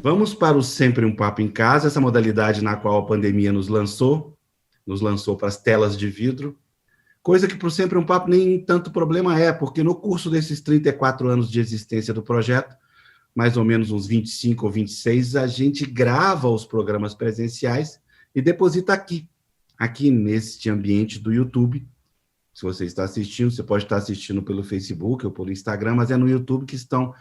Vamos para o Sempre um Papo em Casa, essa modalidade na qual a pandemia nos lançou para as telas de vidro, coisa que para o Sempre um Papo nem tanto problema é, porque no curso desses 34 anos de existência do projeto, mais ou menos uns 25 ou 26, a gente grava os programas presenciais e deposita aqui neste ambiente do YouTube. Se você está assistindo, você pode estar assistindo pelo Facebook ou pelo Instagram, mas é no YouTube que estão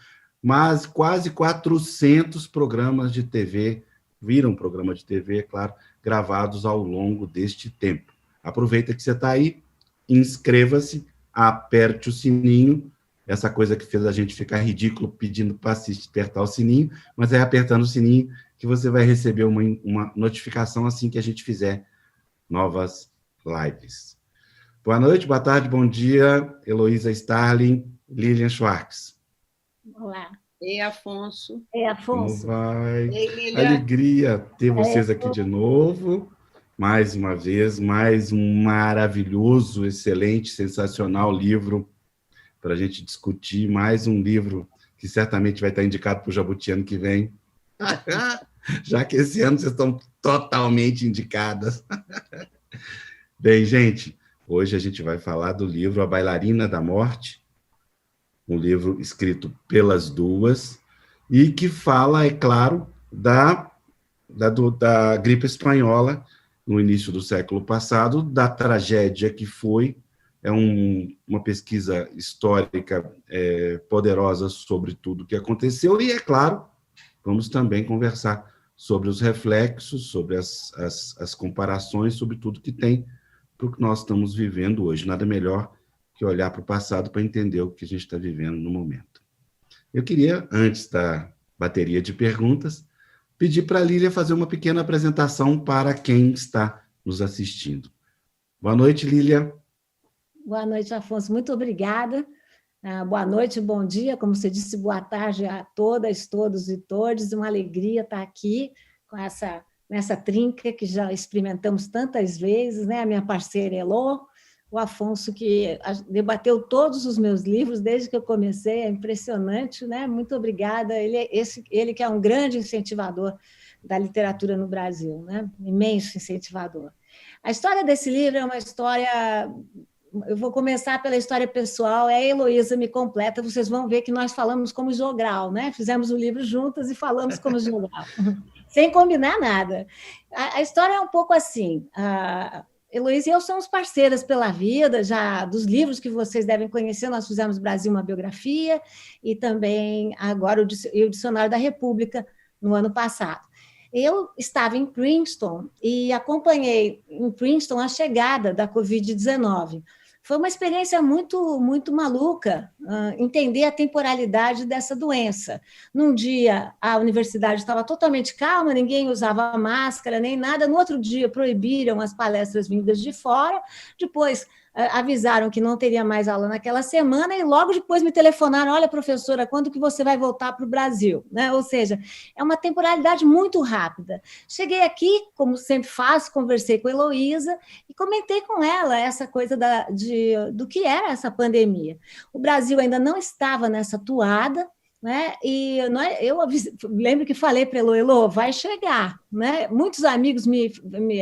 quase 400 programas de TV, viram programa de TV, é claro, gravados ao longo deste tempo. Aproveita que você está aí, inscreva-se, aperte o sininho, essa coisa que fez a gente ficar ridículo pedindo para apertar o sininho, mas é apertando o sininho que você vai receber uma notificação assim que a gente fizer novas lives. Boa noite, boa tarde, bom dia, Heloísa Starling, Lilian Schwartz. Olá. Ei, Afonso. Ei, Afonso. Como vai? Ei, Lilian. Alegria ter vocês aqui de novo. Mais uma vez, mais um maravilhoso, excelente, sensacional livro para a gente discutir. Mais um livro que certamente vai estar indicado para o Jabuti ano que vem. Já que esse ano vocês estão totalmente indicadas. Bem, gente, hoje a gente vai falar do livro A Bailarina da Morte, um livro escrito pelas duas, e que fala, é claro, da gripe espanhola, no início do século passado, da tragédia que foi, uma pesquisa histórica poderosa sobre tudo o que aconteceu, e, é claro, vamos também conversar sobre os reflexos, sobre as comparações, sobre tudo que tem para o que nós estamos vivendo hoje. Nada melhor que olhar para o passado para entender o que a gente está vivendo no momento. Eu queria, antes da bateria de perguntas, pedir para a Lília fazer uma pequena apresentação para quem está nos assistindo. Boa noite, Lília. Boa noite, Afonso. Muito obrigada. Boa noite, bom dia. Como você disse, boa tarde a todas, todos e todes. Uma alegria estar aqui com nessa trinca que já experimentamos tantas vezes, né? A minha parceira Elô, o Afonso, que debateu todos os meus livros desde que eu comecei, é impressionante, né? Muito obrigada. Ele que é um grande incentivador da literatura no Brasil, né? Imenso incentivador. A história desse livro é uma história... Eu vou começar pela história pessoal, a Heloísa me completa, vocês vão ver que nós falamos como jogral, né? Fizemos o livro juntas e falamos como jogral, sem combinar nada. A história é um pouco assim... Heloísa e eu somos parceiras pela vida, já dos livros que vocês devem conhecer, nós fizemos Brasil, uma biografia, e também agora o Dicionário da República, no ano passado. Eu estava em Princeton e acompanhei em Princeton a chegada da Covid-19. Foi uma experiência muito, muito maluca entender a temporalidade dessa doença. Num dia, a universidade estava totalmente calma, ninguém usava máscara nem nada. No outro dia, proibiram as palestras vindas de fora. Depois, avisaram que não teria mais aula naquela semana e logo depois me telefonaram, olha, professora, quando que você vai voltar para o Brasil? Né? Ou seja, é uma temporalidade muito rápida. Cheguei aqui, como sempre faço, conversei com a Heloísa e comentei com ela essa coisa do que era essa pandemia. O Brasil ainda não estava nessa toada, né? E eu lembro que falei para Elô, vai chegar. Né? Muitos amigos me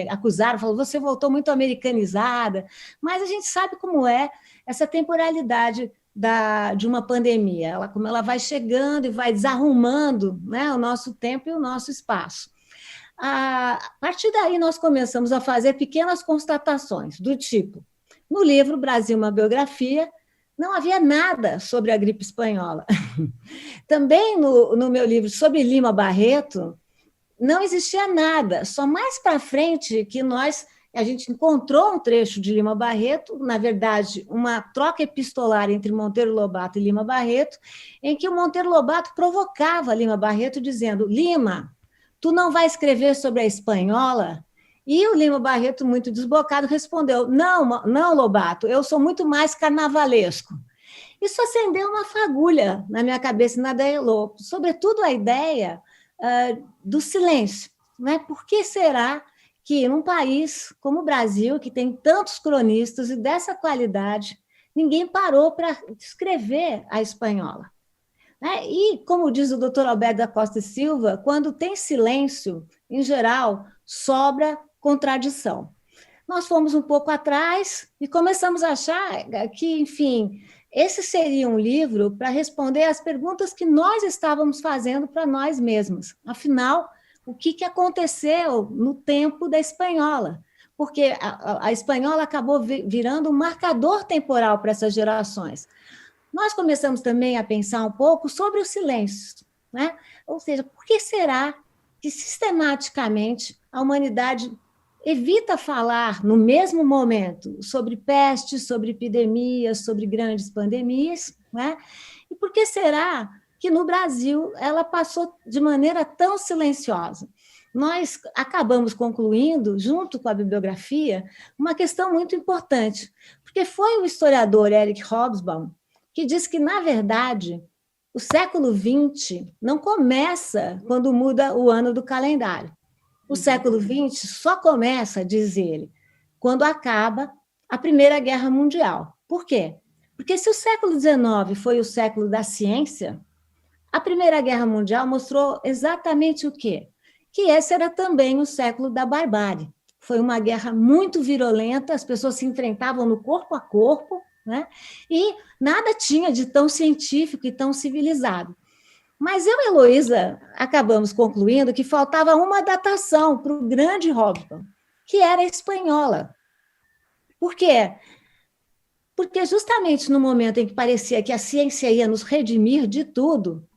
acusaram, falaram, você voltou muito americanizada, mas a gente sabe como é essa temporalidade de uma pandemia, como ela vai chegando e vai desarrumando, né, o nosso tempo e o nosso espaço. A partir daí, nós começamos a fazer pequenas constatações, do tipo, no livro Brasil, uma biografia, não havia nada sobre a gripe espanhola. Também no meu livro sobre Lima Barreto, não existia nada, só mais para frente que a gente encontrou um trecho de Lima Barreto, na verdade, uma troca epistolar entre Monteiro Lobato e Lima Barreto, em que o Monteiro Lobato provocava Lima Barreto dizendo, Lima, tu não vai escrever sobre a espanhola? E o Lima Barreto, muito desbocado, respondeu, não, Lobato, eu sou muito mais carnavalesco. Isso acendeu uma fagulha na minha cabeça e na da Elô, sobretudo a ideia do silêncio. Né? Por que será que, num país como o Brasil, que tem tantos cronistas e dessa qualidade, ninguém parou para escrever a espanhola? né? E, como diz o doutor Alberto da Costa e Silva, quando tem silêncio, em geral, sobra contradição. Nós fomos um pouco atrás e começamos a achar que, enfim, esse seria um livro para responder às perguntas que nós estávamos fazendo para nós mesmos. Afinal, o que aconteceu no tempo da espanhola? Porque a espanhola acabou virando um marcador temporal para essas gerações. Nós começamos também a pensar um pouco sobre o silêncio, né? Ou seja, por que será que sistematicamente a humanidade evita falar no mesmo momento sobre pestes, sobre epidemias, sobre grandes pandemias, né? E por que será que no Brasil ela passou de maneira tão silenciosa? Nós acabamos concluindo, junto com a bibliografia, uma questão muito importante, porque foi o historiador Eric Hobsbawm que diz que, na verdade, o século XX não começa quando muda o ano do calendário. O século XX só começa, diz ele, quando acaba a Primeira Guerra Mundial. Por quê? Porque se o século XIX foi o século da ciência, a Primeira Guerra Mundial mostrou exatamente o quê? Que esse era também o século da barbárie. Foi uma guerra muito virulenta, as pessoas se enfrentavam no corpo a corpo, né? E nada tinha de tão científico e tão civilizado. Mas eu e Heloísa acabamos concluindo que faltava uma datação para o grande Hobsbawm, que era a espanhola. Por quê? Porque justamente no momento em que parecia que a ciência ia nos redimir de tudo,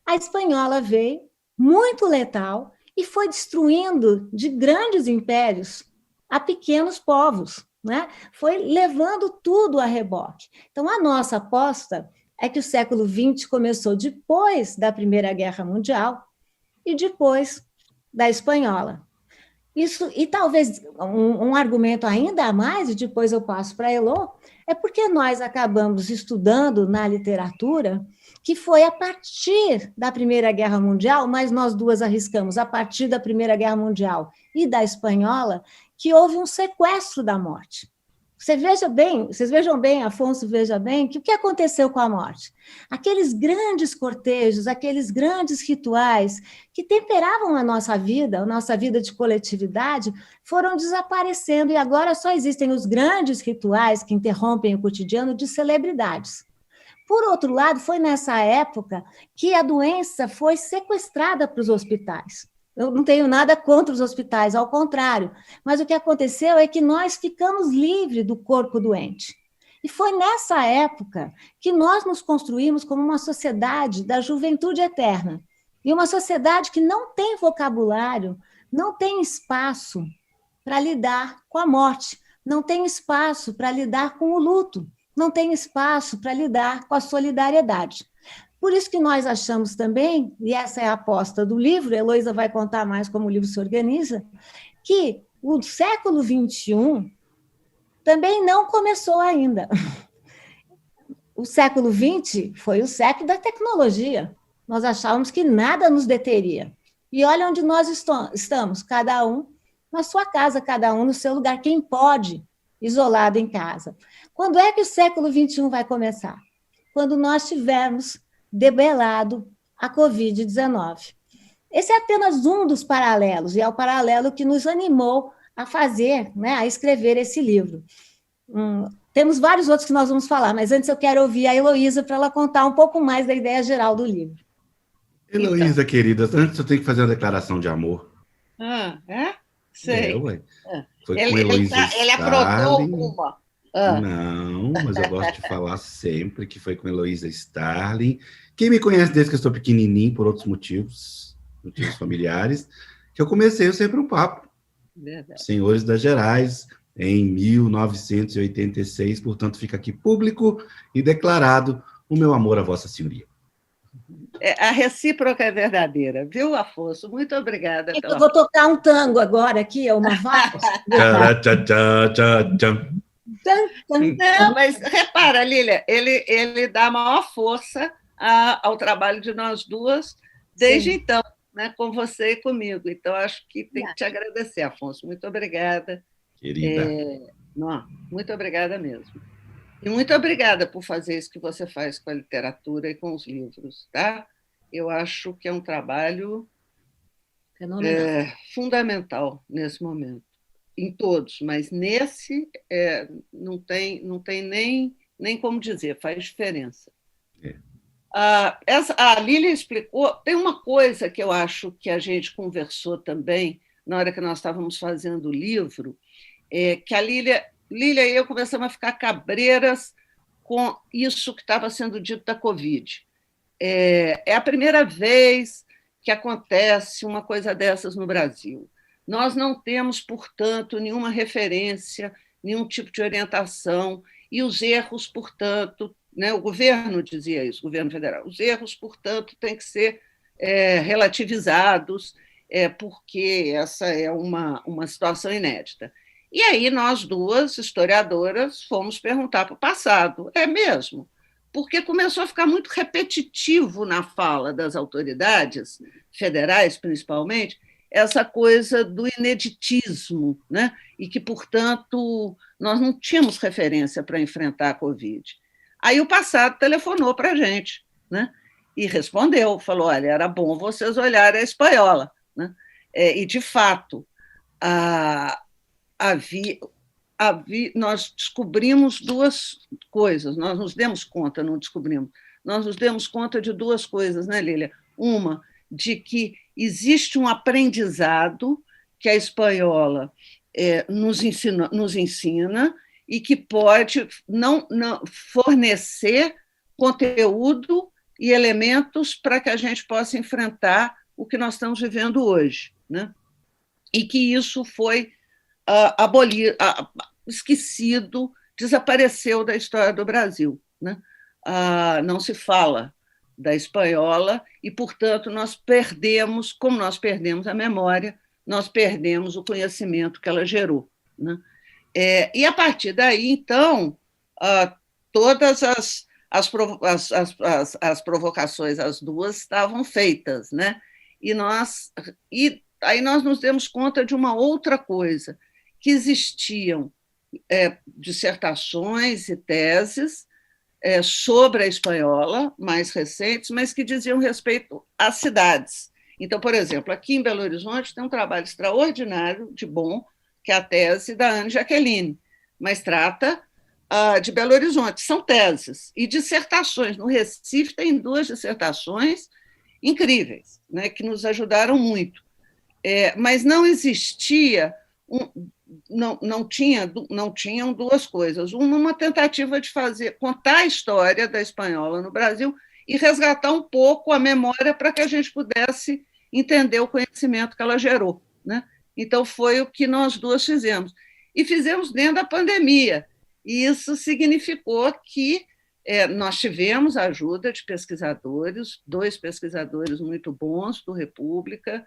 a espanhola veio, muito letal, e foi destruindo de grandes impérios a pequenos povos, né? Foi levando tudo a reboque. Então, a nossa aposta é que o século XX começou depois da Primeira Guerra Mundial e depois da espanhola. Isso, e talvez um argumento ainda a mais, e depois eu passo para a Elô, é porque nós acabamos estudando na literatura que foi a partir da Primeira Guerra Mundial, mas nós duas arriscamos, a partir da Primeira Guerra Mundial e da espanhola, que houve um sequestro da morte. Vocês vejam bem, Afonso, veja bem, que o que aconteceu com a morte? Aqueles grandes cortejos, aqueles grandes rituais que temperavam a nossa vida de coletividade, foram desaparecendo e agora só existem os grandes rituais que interrompem o cotidiano de celebridades. Por outro lado, foi nessa época que a doença foi sequestrada para os hospitais. Eu não tenho nada contra os hospitais, ao contrário. Mas o que aconteceu é que nós ficamos livres do corpo doente. E foi nessa época que nós nos construímos como uma sociedade da juventude eterna. E uma sociedade que não tem vocabulário, não tem espaço para lidar com a morte, não tem espaço para lidar com o luto, não tem espaço para lidar com a solidariedade. Por isso que nós achamos também, e essa é a aposta do livro, a Heloísa vai contar mais como o livro se organiza, que o século XXI também não começou ainda. O século XX foi o século da tecnologia. Nós achávamos que nada nos deteria. E olha onde nós estamos, cada um na sua casa, cada um no seu lugar, quem pode, isolado em casa. Quando é que o século XXI vai começar? Quando nós tivermos debelado a Covid-19. Esse é apenas um dos paralelos, e é o paralelo que nos animou a fazer, né, a escrever esse livro. Temos vários outros que nós vamos falar, mas antes eu quero ouvir a Heloísa para ela contar um pouco mais da ideia geral do livro. Heloísa, querida, antes eu tenho que fazer uma declaração de amor. É? Sei. Ué. Foi com Heloísa ele aprontou uma. Não, mas eu gosto de falar sempre que foi com Heloísa Starling. Quem me conhece desde que eu sou pequenininho, por outros motivos familiares, que eu comecei Sempre um Papo. Verdade. Senhores das Gerais, em 1986, portanto fica aqui público e declarado o meu amor a Vossa Senhoria. A recíproca é verdadeira, viu, Afonso? Muito obrigada. Eu vou tocar um tango agora aqui, uma valsa. Não, mas repara, Lília, ele dá maior força ao trabalho de nós duas desde então, né, com você e comigo. Então, acho que tem que te agradecer, Afonso. Muito obrigada. Querida. Muito obrigada mesmo. E muito obrigada por fazer isso que você faz com a literatura e com os livros, tá? Eu acho que é um trabalho Fenomenal. fundamental nesse momento, em todos, mas nesse não tem nem como dizer, faz diferença. É. A Lília explicou, tem uma coisa que eu acho que a gente conversou também, na hora que nós estávamos fazendo o livro, que a Lília e eu começamos a ficar cabreiras com isso que estava sendo dito da Covid. É a primeira vez que acontece uma coisa dessas no Brasil. Nós não temos, portanto, nenhuma referência, nenhum tipo de orientação, e os erros, portanto, né, o governo dizia isso, o governo federal, os erros, portanto, têm que ser relativizados, porque essa é uma situação inédita. E aí nós duas, historiadoras, fomos perguntar para o passado, é mesmo? Porque começou a ficar muito repetitivo na fala das autoridades federais, principalmente, essa coisa do ineditismo, né? E que, portanto, nós não tínhamos referência para enfrentar a Covid. Aí o passado telefonou para a gente, né? E respondeu, falou, olha, era bom vocês olharem a espanhola, né? E, de fato, nós descobrimos duas coisas, nós nos demos conta, não descobrimos, nós nos demos conta de duas coisas, né, Lília? Uma, de que existe um aprendizado que a espanhola nos ensina e que pode não fornecer conteúdo e elementos para que a gente possa enfrentar o que nós estamos vivendo hoje, né? E que isso foi abolido, esquecido, desapareceu da história do Brasil, né? Não se fala da espanhola e, portanto, nós perdemos, como nós perdemos a memória, nós perdemos o conhecimento que ela gerou, né? E, a partir daí, então, todas as provocações, as duas, estavam feitas, né? E aí nós nos demos conta de uma outra coisa, que existiam dissertações e teses sobre a espanhola, mais recentes, mas que diziam respeito às cidades. Então, por exemplo, aqui em Belo Horizonte tem um trabalho extraordinário, de bom, que é a tese da Anne Jacqueline, mas trata de Belo Horizonte. São teses e dissertações. No Recife tem 2 dissertações incríveis, né, que nos ajudaram muito. Mas não existia, não tinham 2 coisas. Uma tentativa de contar a história da espanhola no Brasil e resgatar um pouco a memória para que a gente pudesse entender o conhecimento que ela gerou, né? Então, foi o que nós duas fizemos. E fizemos dentro da pandemia. E isso significou que nós tivemos a ajuda de pesquisadores, 2 pesquisadores muito bons do República,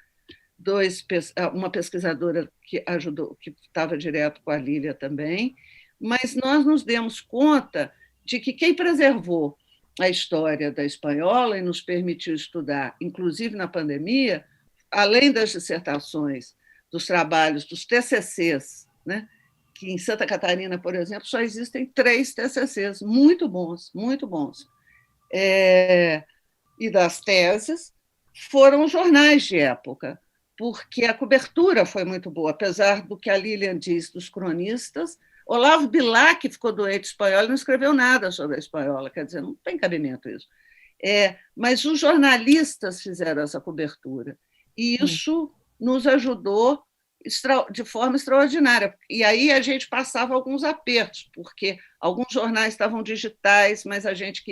uma pesquisadora que ajudou, que estava direto com a Lília também, mas nós nos demos conta de que quem preservou a história da espanhola e nos permitiu estudar, inclusive na pandemia, além das dissertações, dos trabalhos, dos TCCs, né? Que em Santa Catarina, por exemplo, só existem 3 TCCs muito bons, muito bons. E das teses, foram os jornais de época, porque a cobertura foi muito boa, apesar do que a Lilian diz dos cronistas. Olavo Bilac ficou doente espanhola e não escreveu nada sobre a espanhola, quer dizer, não tem cabimento isso. Mas os jornalistas fizeram essa cobertura, e isso nos ajudou de forma extraordinária. E aí a gente passava alguns apertos, porque alguns jornais estavam digitais, mas a gente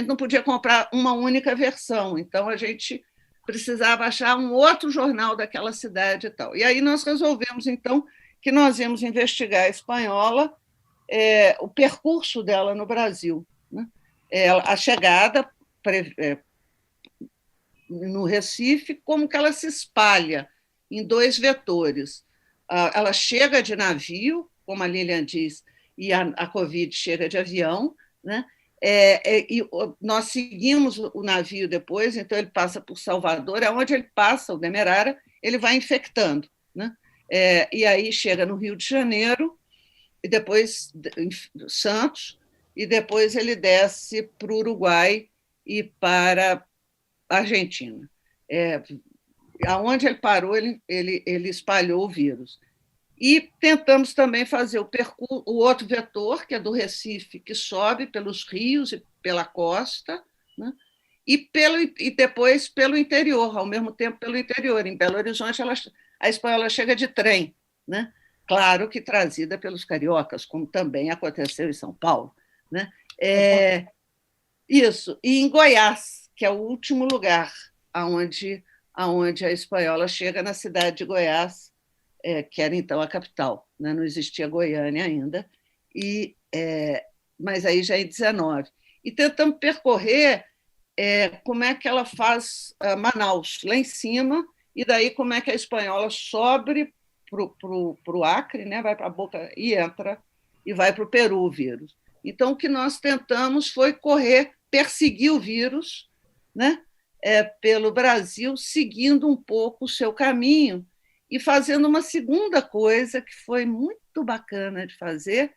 não podia comprar uma única versão, então a gente precisava achar um outro jornal daquela cidade e tal. E aí nós resolvemos, então, que nós íamos investigar a espanhola, o percurso dela no Brasil, né? A chegada no Recife, como que ela se espalha em 2 vetores. Ela chega de navio, como a Lilian diz, e a Covid chega de avião, né? E nós seguimos o navio depois, então ele passa por Salvador, onde ele passa, o Demerara, ele vai infectando, né? E aí chega no Rio de Janeiro, e depois em Santos, e depois ele desce para o Uruguai e para a Argentina. Aonde ele parou, ele espalhou o vírus. E tentamos também fazer o outro vetor, que é do Recife, que sobe pelos rios e pela costa, né? E depois pelo interior, ao mesmo tempo pelo interior. Em Belo Horizonte, a espanhola chega de trem, né? Claro que trazida pelos cariocas, como também aconteceu em São Paulo, né? Isso. E em Goiás, que é o último lugar aonde a espanhola chega, na cidade de Goiás, que era então a capital, né? Não existia Goiânia ainda, mas aí já em 19. E tentamos percorrer como é que ela faz Manaus, lá em cima, e daí como é que a espanhola sobe para o Acre, né? Vai para a Boca e entra, e vai para o Peru o vírus. Então, o que nós tentamos foi perseguir o vírus, né? Pelo Brasil, seguindo um pouco o seu caminho e fazendo uma segunda coisa que foi muito bacana de fazer,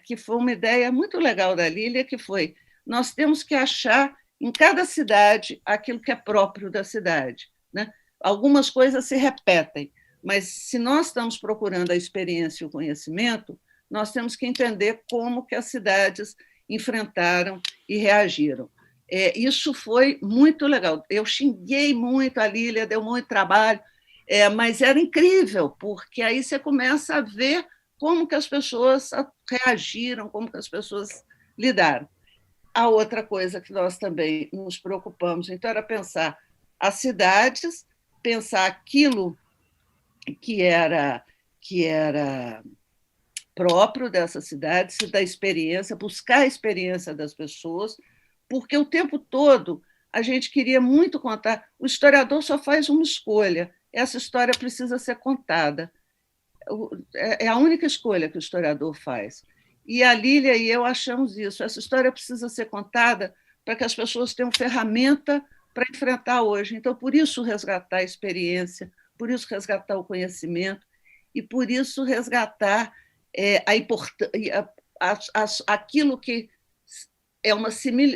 que foi uma ideia muito legal da Lília, que foi: nós temos que achar em cada cidade aquilo que é próprio da cidade, né? Algumas coisas se repetem, mas se nós estamos procurando a experiência e o conhecimento, nós temos que entender como que as cidades enfrentaram e reagiram. Isso foi muito legal. Eu xinguei muito a Lília, deu muito trabalho, mas era incrível, porque aí você começa a ver como que as pessoas reagiram, como que as pessoas lidaram. A outra coisa que nós também nos preocupamos, então, era pensar as cidades, pensar aquilo que era próprio dessa cidade, da experiência, buscar a experiência das pessoas, porque o tempo todo a gente queria muito contar. O historiador só faz uma escolha: essa história precisa ser contada. É a única escolha que o historiador faz. E a Lília e eu achamos isso: essa história precisa ser contada para que as pessoas tenham ferramenta para enfrentar hoje. Então, por isso, resgatar a experiência, por isso, resgatar o conhecimento, e por isso, resgatar aquilo que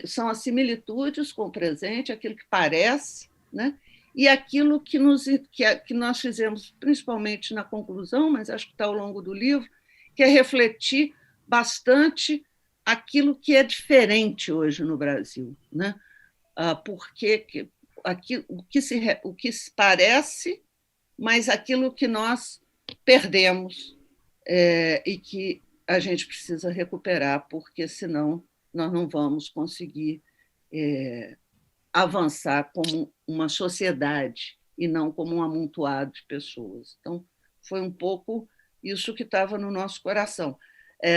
são as similitudes com o presente, aquilo que parece, né? E aquilo que nós fizemos, principalmente na conclusão, mas acho que está ao longo do livro, que é refletir bastante aquilo que é diferente hoje no Brasil, né? Porque o que se parece, mas aquilo que nós perdemos, e que a gente precisa recuperar, porque senão nós não vamos conseguir avançar como uma sociedade e não como um amontoado de pessoas. Então, foi um pouco isso que estava no nosso coração.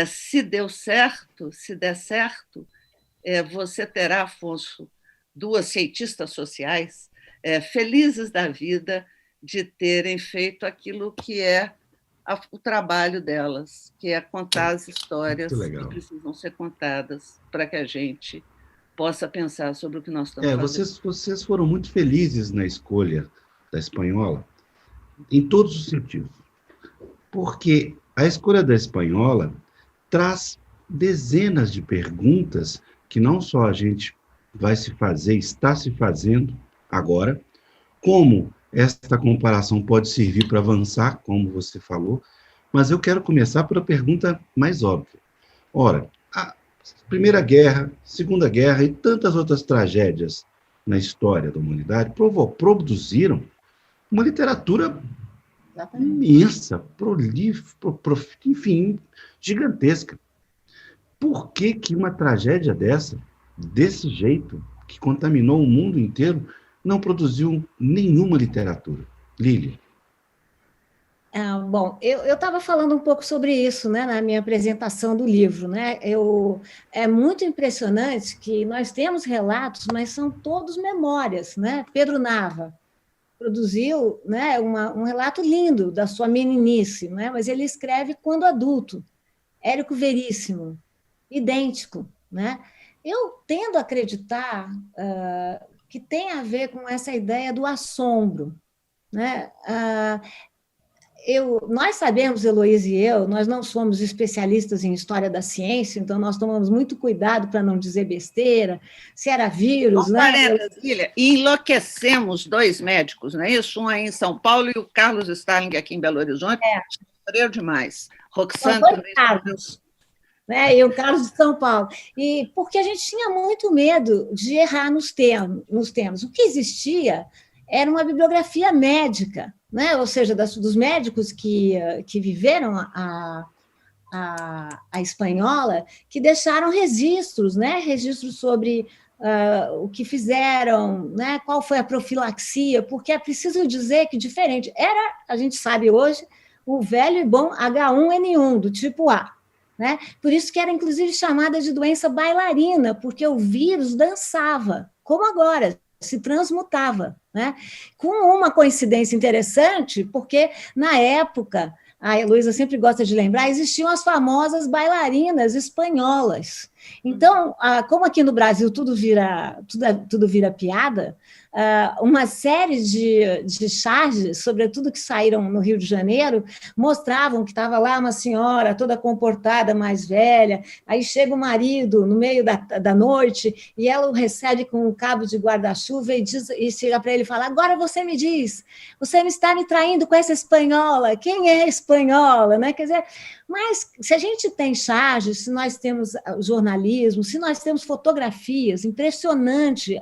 Se der certo, você terá, Afonso, duas cientistas sociais felizes da vida de terem feito aquilo que é o trabalho delas, que é contar as histórias que precisam ser contadas para que a gente possa pensar sobre o que nós estamos fazendo. Vocês foram muito felizes na escolha da espanhola, em todos os sentidos, porque a escolha da espanhola traz dezenas de perguntas que não só a gente vai se fazer, está se fazendo agora, como esta comparação pode servir para avançar, como você falou, mas eu quero começar pela pergunta mais óbvia. Ora, a Primeira Guerra, Segunda Guerra e tantas outras tragédias na história da humanidade produziram uma literatura imensa, prolífica, enfim, gigantesca. Por que uma tragédia desse jeito, que contaminou o mundo inteiro, não produziu nenhuma literatura? Lília. Bom, eu estava falando um pouco sobre isso, né, na minha apresentação do livro, né? É muito impressionante que nós temos relatos, mas são todos memórias, né? Pedro Nava produziu, né, um relato lindo da sua meninice, né? Mas ele escreve quando adulto. Érico Veríssimo, idêntico, né? Eu tendo a acreditar que tem a ver com essa ideia do assombro, né? nós sabemos, Heloísa e eu, nós não somos especialistas em história da ciência, então nós tomamos muito cuidado para não dizer besteira, se era vírus, né? E enlouquecemos 2 médicos, não é isso? Um aí em São Paulo e o Carlos Starling aqui em Belo Horizonte. Sofreu demais. Roxane também. Carlos, né? E o Carlos de São Paulo. E porque a gente tinha muito medo de errar nos termos. O que existia era uma bibliografia médica, né? Ou seja, dos médicos que viveram a espanhola, que deixaram registros, né? Registros sobre o que fizeram, né? Qual foi a profilaxia, porque é preciso dizer que diferente era, a gente sabe hoje, o velho e bom H1N1, do tipo A, né? Por isso que era, inclusive, chamada de doença bailarina, porque o vírus dançava, como agora, se transmutava, né? Com uma coincidência interessante, porque, na época, a Heloísa sempre gosta de lembrar, existiam as famosas bailarinas espanholas. Então, como aqui no Brasil tudo vira piada, uma série de charges, sobretudo que saíram no Rio de Janeiro, mostravam que estava lá uma senhora toda comportada, mais velha, aí chega o marido no meio da noite e ela o recebe com um cabo de guarda-chuva e chega para ele e fala: agora você me diz, você me está me traindo com essa espanhola, quem é espanhola? Né? Quer dizer, mas se a gente tem charges, se nós temos jornalismo, se nós temos fotografias, impressionante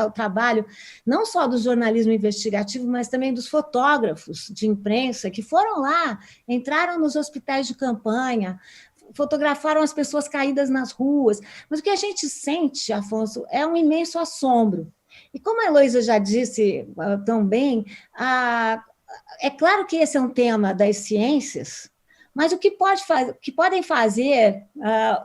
o trabalho não só do jornalismo investigativo, mas também dos fotógrafos de imprensa que foram lá, entraram nos hospitais de campanha, fotografaram as pessoas caídas nas ruas. Mas o que a gente sente, Afonso, é um imenso assombro. E como a Heloísa já disse tão bem, é claro que esse é um tema das ciências, mas o que podem fazer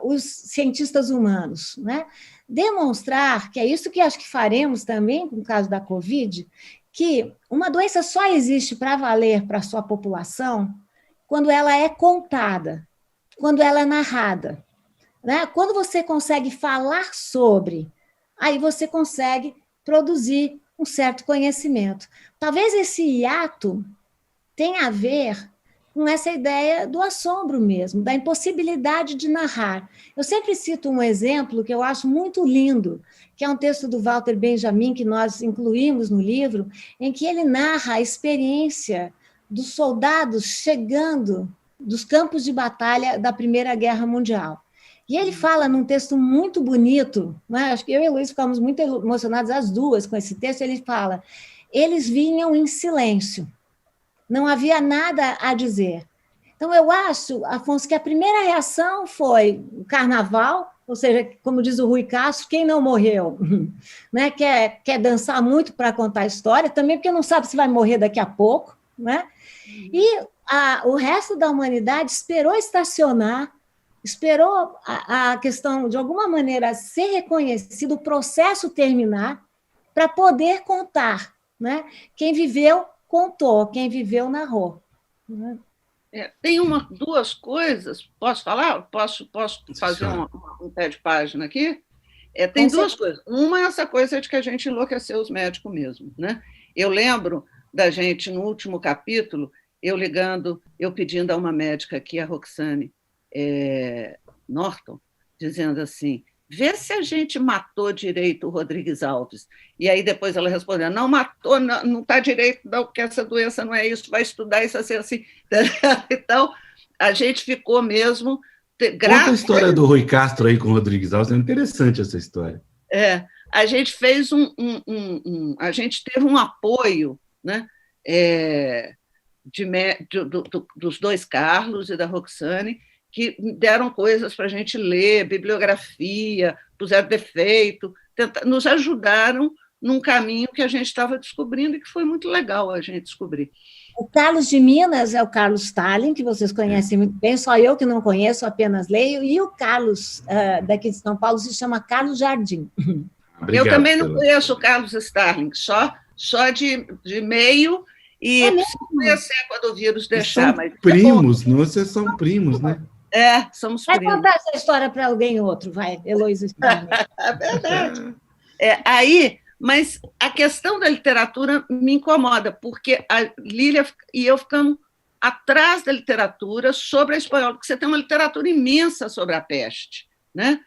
os cientistas humanos, né? Demonstrar, que é isso que acho que faremos também no caso da Covid, que uma doença só existe para valer para a sua população quando ela é contada, quando ela é narrada, né? Quando você consegue falar sobre, aí você consegue produzir um certo conhecimento. Talvez esse hiato tenha a ver com essa ideia do assombro mesmo, da impossibilidade de narrar. Eu sempre cito um exemplo que eu acho muito lindo, que é um texto do Walter Benjamin, que nós incluímos no livro, em que ele narra a experiência dos soldados chegando dos campos de batalha da Primeira Guerra Mundial. E ele fala num texto muito bonito, né? Acho que eu e a Luísa ficamos muito emocionadas, as duas, com esse texto. Ele fala: eles vinham em silêncio, não havia nada a dizer. Então, eu acho, Afonso, que a primeira reação foi o carnaval, ou seja, como diz o Rui Castro, quem não morreu, né? quer dançar muito para contar a história, também porque não sabe se vai morrer daqui a pouco, né? E o resto da humanidade esperou estacionar, esperou a questão, de alguma maneira, ser reconhecido, o processo terminar, para poder contar, né? Quem viveu contou, quem viveu narrou. Tem duas coisas, posso falar? Posso fazer um pé de página aqui? Tem duas coisas. Uma é essa coisa de que a gente enlouqueceu os médicos mesmo, né? Eu lembro da gente, no último capítulo, eu pedindo a uma médica aqui, a Roxane Norton, dizendo assim: vê se a gente matou direito o Rodrigues Alves. E aí depois ela respondeu: não matou, não está direito, não, porque essa doença não é isso, vai estudar isso assim. Então, a gente ficou mesmo... Conta a história do Rui Castro aí com o Rodrigues Alves, é interessante essa história. A gente fez a gente teve um apoio, né, dos dois Carlos e da Roxane, que deram coisas para a gente ler, bibliografia, puseram defeito, nos ajudaram num caminho que a gente estava descobrindo e que foi muito legal a gente descobrir. O Carlos de Minas é o Carlos Stalin, que vocês conhecem muito bem, só eu que não conheço, apenas leio, e o Carlos daqui de São Paulo se chama Carlos Jardim. Obrigado, eu também não conheço o Carlos Starling, só de e-mail, e preciso conhecer quando o vírus deixar. São primos, vocês são primos, né? Somos primos. Vai contar essa história para alguém outro, vai, Heloísa Starling. É verdade. Mas a questão da literatura me incomoda, porque a Lília e eu ficamos atrás da literatura sobre a espanhola, porque você tem uma literatura imensa sobre a peste, né?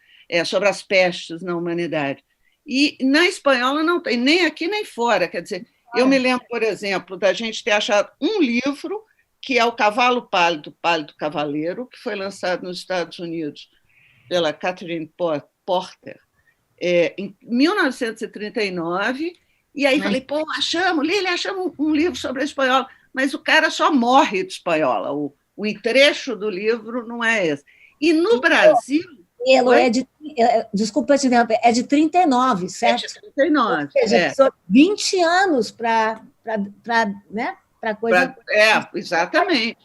Sobre as pestes na humanidade. E na espanhola não tem, nem aqui nem fora. Quer dizer, eu me lembro, por exemplo, da gente ter achado um livro que é O Cavalo Pálido, Pálido Cavaleiro, que foi lançado nos Estados Unidos pela Catherine Porter, em 1939, e aí falei, pô, Lília, achamos um livro sobre a espanhola, mas o cara só morre de espanhola, o trecho do livro não é esse. E no Brasil... Desculpa te interromper, é de 39, certo? É de 39. Ou seja, 20 anos para coisa... exatamente.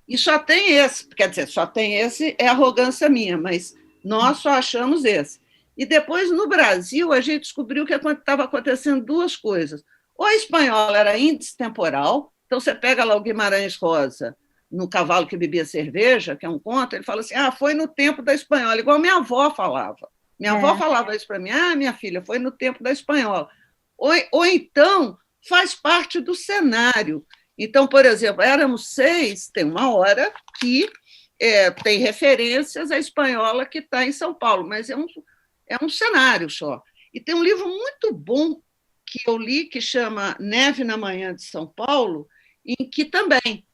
E só tem esse, quer dizer, só tem esse, é arrogância minha, mas nós só achamos esse. E depois, no Brasil, a gente descobriu que estava acontecendo duas coisas. Ou a espanhola era índice temporal, então você pega lá o Guimarães Rosa, no Cavalo que Bebia Cerveja, que é um conto, ele fala assim, foi no tempo da espanhola, igual minha avó falava. Minha avó falava isso para mim, minha filha, foi no tempo da espanhola. Ou então, faz parte do cenário. Então, por exemplo, éramos 6, tem uma hora que tem referências à espanhola que está em São Paulo, mas é um cenário só. E tem um livro muito bom que eu li, que chama Neve na Manhã de São Paulo, em que também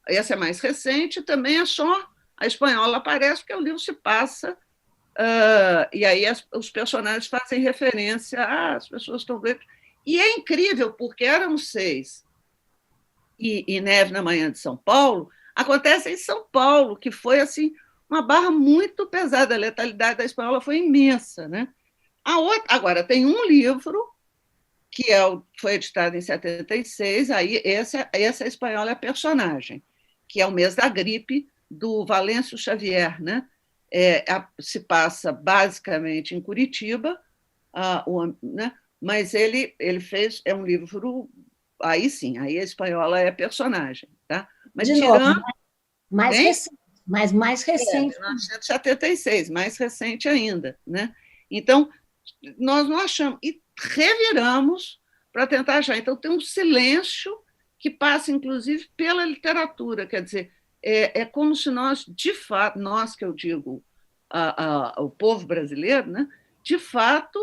essa é mais recente, também é só a espanhola aparece, porque o livro se passa, e aí os personagens fazem referência, as pessoas estão doidas. E é incrível, porque éramos 6, e Neve na Manhã de São Paulo, acontece em São Paulo, que foi assim uma barra muito pesada, a letalidade da espanhola foi imensa, né? Agora, tem um livro que foi editado em 76, aí essa espanhola é a personagem, que é O Mês da Gripe, do Valêncio Xavier, né? Se passa basicamente em Curitiba, né? Mas ele fez, é um livro, aí sim, aí a espanhola é a personagem, tá? Mas de tirando... novo, mais recente, mas mais recente. 1976, mais recente ainda, né? Então, nós não achamos, e reviramos para tentar achar. Então, tem um silêncio que passa, inclusive, pela literatura, quer dizer, é como se nós, de fato, nós que eu digo, o povo brasileiro, né, de fato,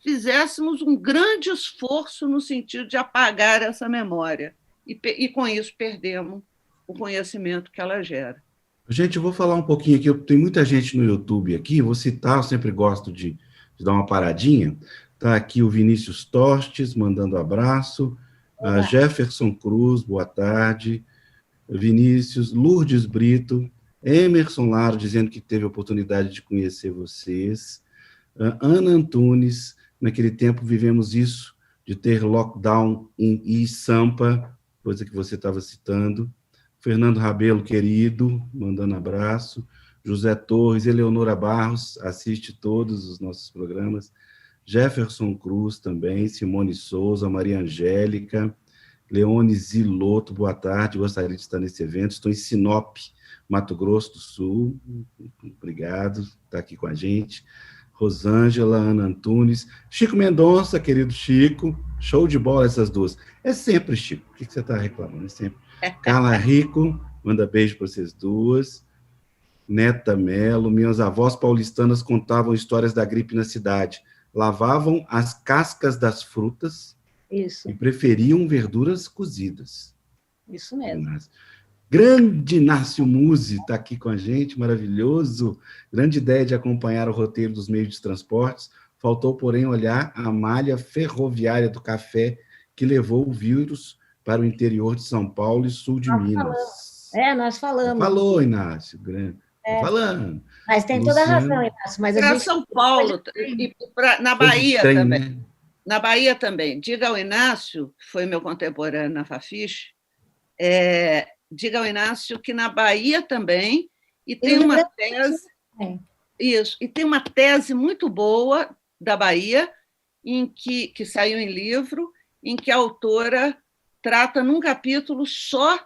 fizéssemos um grande esforço no sentido de apagar essa memória, e com isso perdemos o conhecimento que ela gera. Gente, eu vou falar um pouquinho aqui, tem muita gente no YouTube aqui, vou citar, eu sempre gosto de dar uma paradinha. Está aqui o Vinícius Tostes, mandando abraço, a Jefferson Cruz, boa tarde, Vinícius, Lourdes Brito, Emerson Laro, dizendo que teve a oportunidade de conhecer vocês, Ana Antunes, naquele tempo vivemos isso, de ter lockdown em Sampa, coisa que você estava citando, Fernando Rabelo, querido, mandando abraço, José Torres, Eleonora Barros, assiste todos os nossos programas, Jefferson Cruz também, Simone Souza, Maria Angélica, Leone Ziloto, boa tarde, gostaria de estar nesse evento, estou em Sinop, Mato Grosso do Sul, obrigado, está aqui com a gente, Rosângela, Ana Antunes, Chico Mendonça, querido Chico, show de bola essas duas, é sempre, Chico, o que você está reclamando, é sempre. Carla Rico, manda beijo para vocês duas, Neta Melo, minhas avós paulistanas contavam histórias da gripe na cidade, lavavam as cascas das frutas. Isso. E preferiam verduras cozidas. Isso mesmo. Grande Inácio Musi está aqui com a gente, maravilhoso. Grande ideia de acompanhar o roteiro dos meios de transportes. Faltou, porém, olhar a malha ferroviária do café que levou o vírus para o interior de São Paulo e sul de Minas. Nós falamos. Falou, Inácio. Falando. Mas tem toda a razão, Inácio. Mas para São Paulo, e na Bahia também. Né? Na Bahia também. Diga ao Inácio, que foi meu contemporâneo na Fafiche, diga ao Inácio que na Bahia também, e tem uma tese... Isso, e tem uma tese muito boa da Bahia, que saiu em livro, em que a autora trata num capítulo só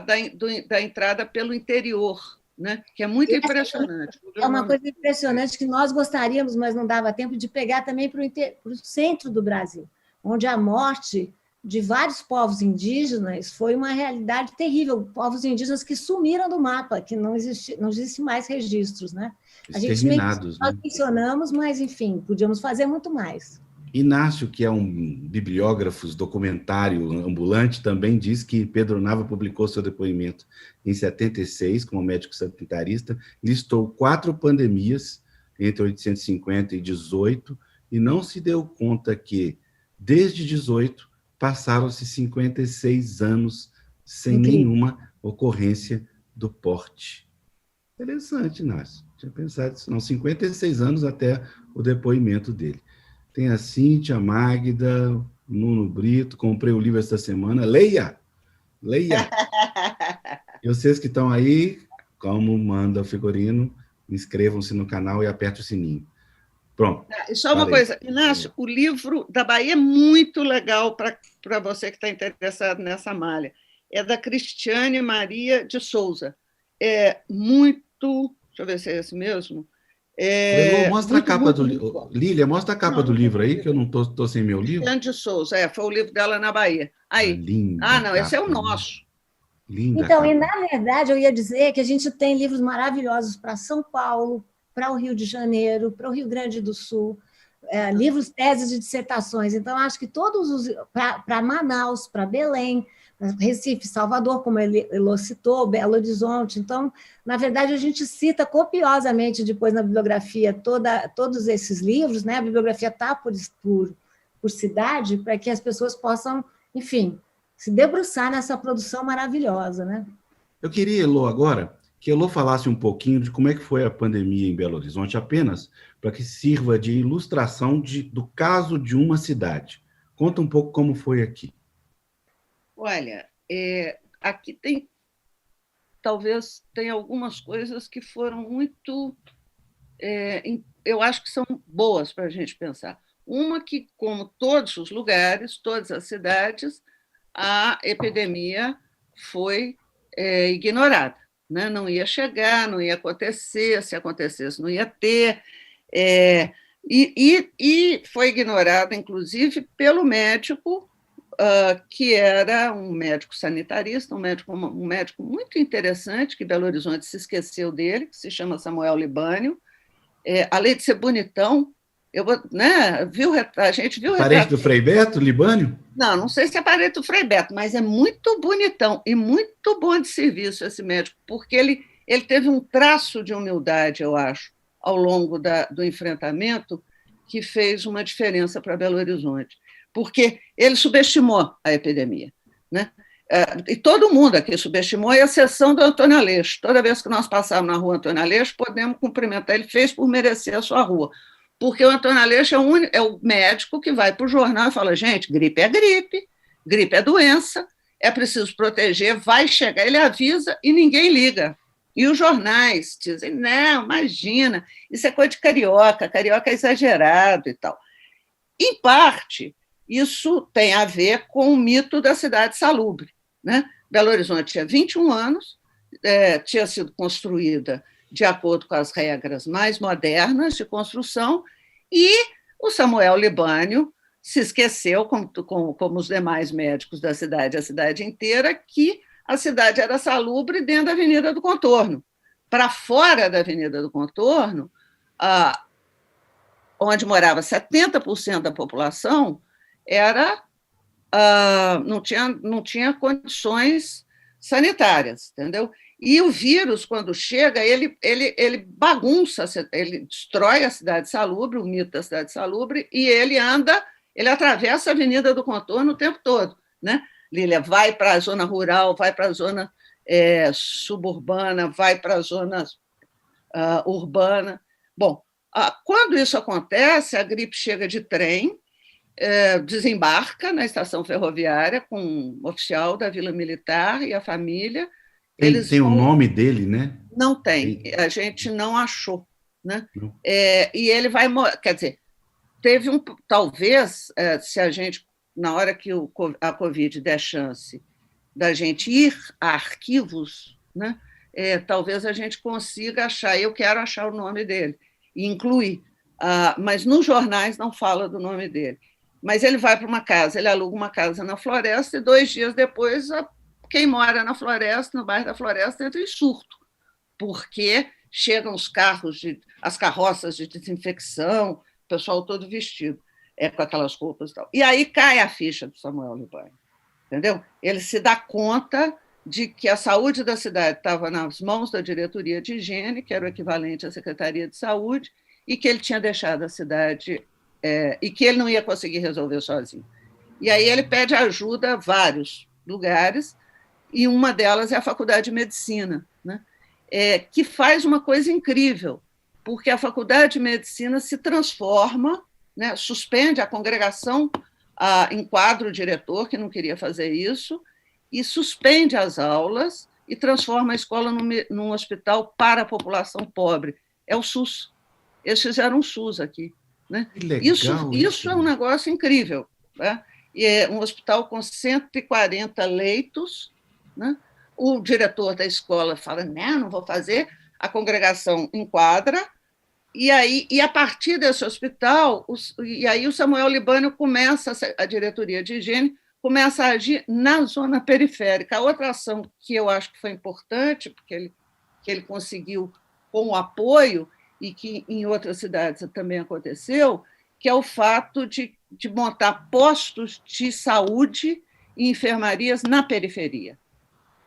da entrada pelo interior, né? Que é muito impressionante. É uma coisa impressionante que nós gostaríamos, mas não dava tempo, de pegar também para o centro do Brasil, onde a morte de vários povos indígenas foi uma realidade terrível. Povos indígenas que sumiram do mapa, que não existe mais registros, né? A gente Exterminados, nós né? mencionamos, mas, enfim, podíamos fazer muito mais. Inácio, que é um bibliógrafo, documentário ambulante, também diz que Pedro Nava publicou seu depoimento em 76, como médico sanitarista, listou 4 pandemias entre 1850 e 18, e não se deu conta que, desde 18, passaram-se 56 anos sem nenhuma ocorrência do porte. Interessante, Inácio. Tinha pensado isso, não. 56 anos até o depoimento dele. Tem a Cíntia, a Magda, Nuno Brito. Comprei o livro esta semana. Leia! Leia! E vocês que estão aí, como manda o figurino, inscrevam-se no canal e apertem o sininho. Pronto. E só uma coisa, Inácio, o livro da Bahia é muito legal para você que está interessado nessa malha. É da Cristiane Maria de Souza. É muito... Deixa eu ver se é esse mesmo. Elô, mostra a capa do livro. Lília, mostra a capa do livro aí, que eu não estou sem meu livro. Cristiane de Souza, foi o livro dela na Bahia. Aí. Linda não, capa, esse é o nosso. Linda então, capa. e na verdade, eu ia dizer que a gente tem livros maravilhosos para São Paulo, para o Rio de Janeiro, para o Rio Grande do Sul, livros, teses e dissertações. Então, acho que todos os... Para Manaus, para Belém, Recife, Salvador, como ele citou, Belo Horizonte. Então, na verdade, a gente cita copiosamente depois na bibliografia todos esses livros, né? A bibliografia está por cidade, para que as pessoas possam, enfim, se debruçar nessa produção maravilhosa, né? Eu queria, Elô, agora, que Elô falasse um pouquinho de como é que foi a pandemia em Belo Horizonte, apenas para que sirva de ilustração do caso de uma cidade. Conta um pouco como foi aqui. Olha, aqui talvez tenha algumas coisas que foram muito, eu acho que são boas para a gente pensar. Uma que, como todos os lugares, todas as cidades, a epidemia foi ignorada, né? Não ia chegar, não ia acontecer, se acontecesse não ia ter, e foi ignorada, inclusive, pelo médico, que era um médico sanitarista, um médico muito interessante, que Belo Horizonte se esqueceu dele, que se chama Samuel Libânio. Além de ser bonitão, a gente viu o retrato. Parente do Frei Beto, Libânio? Não sei se é parente do Frei Beto, mas é muito bonitão e muito bom de serviço esse médico, porque ele teve um traço de humildade, eu acho, ao longo do enfrentamento, que fez uma diferença para Belo Horizonte, porque ele subestimou a epidemia, né? E todo mundo aqui subestimou, a exceção do Antônio Aleixo. Toda vez que nós passávamos na rua Antônio Aleixo, podemos cumprimentar, ele fez por merecer a sua rua, porque o Antônio Aleixo é o médico que vai para o jornal e fala: gente, gripe é doença, é preciso proteger, vai chegar, ele avisa e ninguém liga. E os jornais dizem: não, imagina, isso é coisa de carioca é exagerado e tal. Em parte, isso tem a ver com o mito da cidade salubre, né? Belo Horizonte tinha 21 anos, tinha sido construída de acordo com as regras mais modernas de construção, e o Samuel Libânio se esqueceu, como os demais médicos da cidade, a cidade inteira, que a cidade era salubre dentro da Avenida do Contorno. Para fora da Avenida do Contorno, onde morava 70% da população, não tinha condições sanitárias, entendeu? E o vírus, quando chega, ele bagunça, ele destrói a cidade salubre, o mito da cidade salubre, e ele atravessa a Avenida do Contorno o tempo todo, né? Lília, vai para a zona rural, vai para a zona suburbana, vai para a zona urbana. Bom, quando isso acontece, a gripe chega de trem, desembarca na estação ferroviária com um oficial da Vila Militar e a família. Tem o nome dele, né? Não tem, a gente não achou, né? E ele vai... Quer dizer, teve talvez, se a gente, na hora que a Covid der chance da gente ir a arquivos, né? Talvez a gente consiga achar, eu quero achar o nome dele, e incluir, mas nos jornais não fala do nome dele. Mas ele vai para uma casa, ele aluga uma casa na floresta e 2 dias depois quem mora na floresta, no bairro da floresta, entra em surto, porque chegam os carros, as carroças de desinfecção, o pessoal todo vestido, com aquelas roupas e tal. E aí cai a ficha do Samuel Libânio, entendeu? Ele se dá conta de que a saúde da cidade estava nas mãos da diretoria de higiene, que era o equivalente à Secretaria de Saúde, e que ele tinha deixado a cidade e que ele não ia conseguir resolver sozinho. E aí ele pede ajuda a vários lugares, e uma delas é a Faculdade de Medicina, né? Que faz uma coisa incrível, porque a Faculdade de Medicina se transforma, né? Suspende a congregação, enquadra o diretor, que não queria fazer isso, e suspende as aulas e transforma a escola num hospital para a população pobre. É o SUS. Eles fizeram um SUS aqui, né? Isso é um negócio incrível, né? E é um hospital com 140 leitos, né? O diretor da escola fala, não vou fazer, a congregação enquadra, e a partir desse hospital, o Samuel Libânio começa, a diretoria de higiene, começa a agir na zona periférica. A outra ação que eu acho que foi importante, porque ele conseguiu com o apoio, e que em outras cidades também aconteceu, que é o fato de montar postos de saúde e enfermarias na periferia.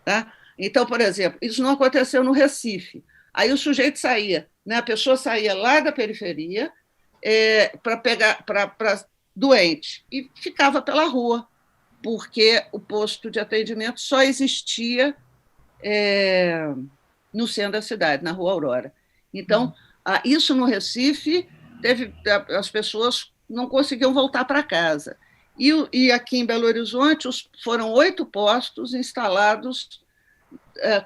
Tá? Então, por exemplo, isso não aconteceu no Recife. Aí o sujeito saía, né? A pessoa saía lá da periferia para doente e ficava pela rua, porque o posto de atendimento só existia no centro da cidade, na Rua Aurora. Então, isso no Recife, as pessoas não conseguiam voltar para casa. E aqui em Belo Horizonte foram 8 postos instalados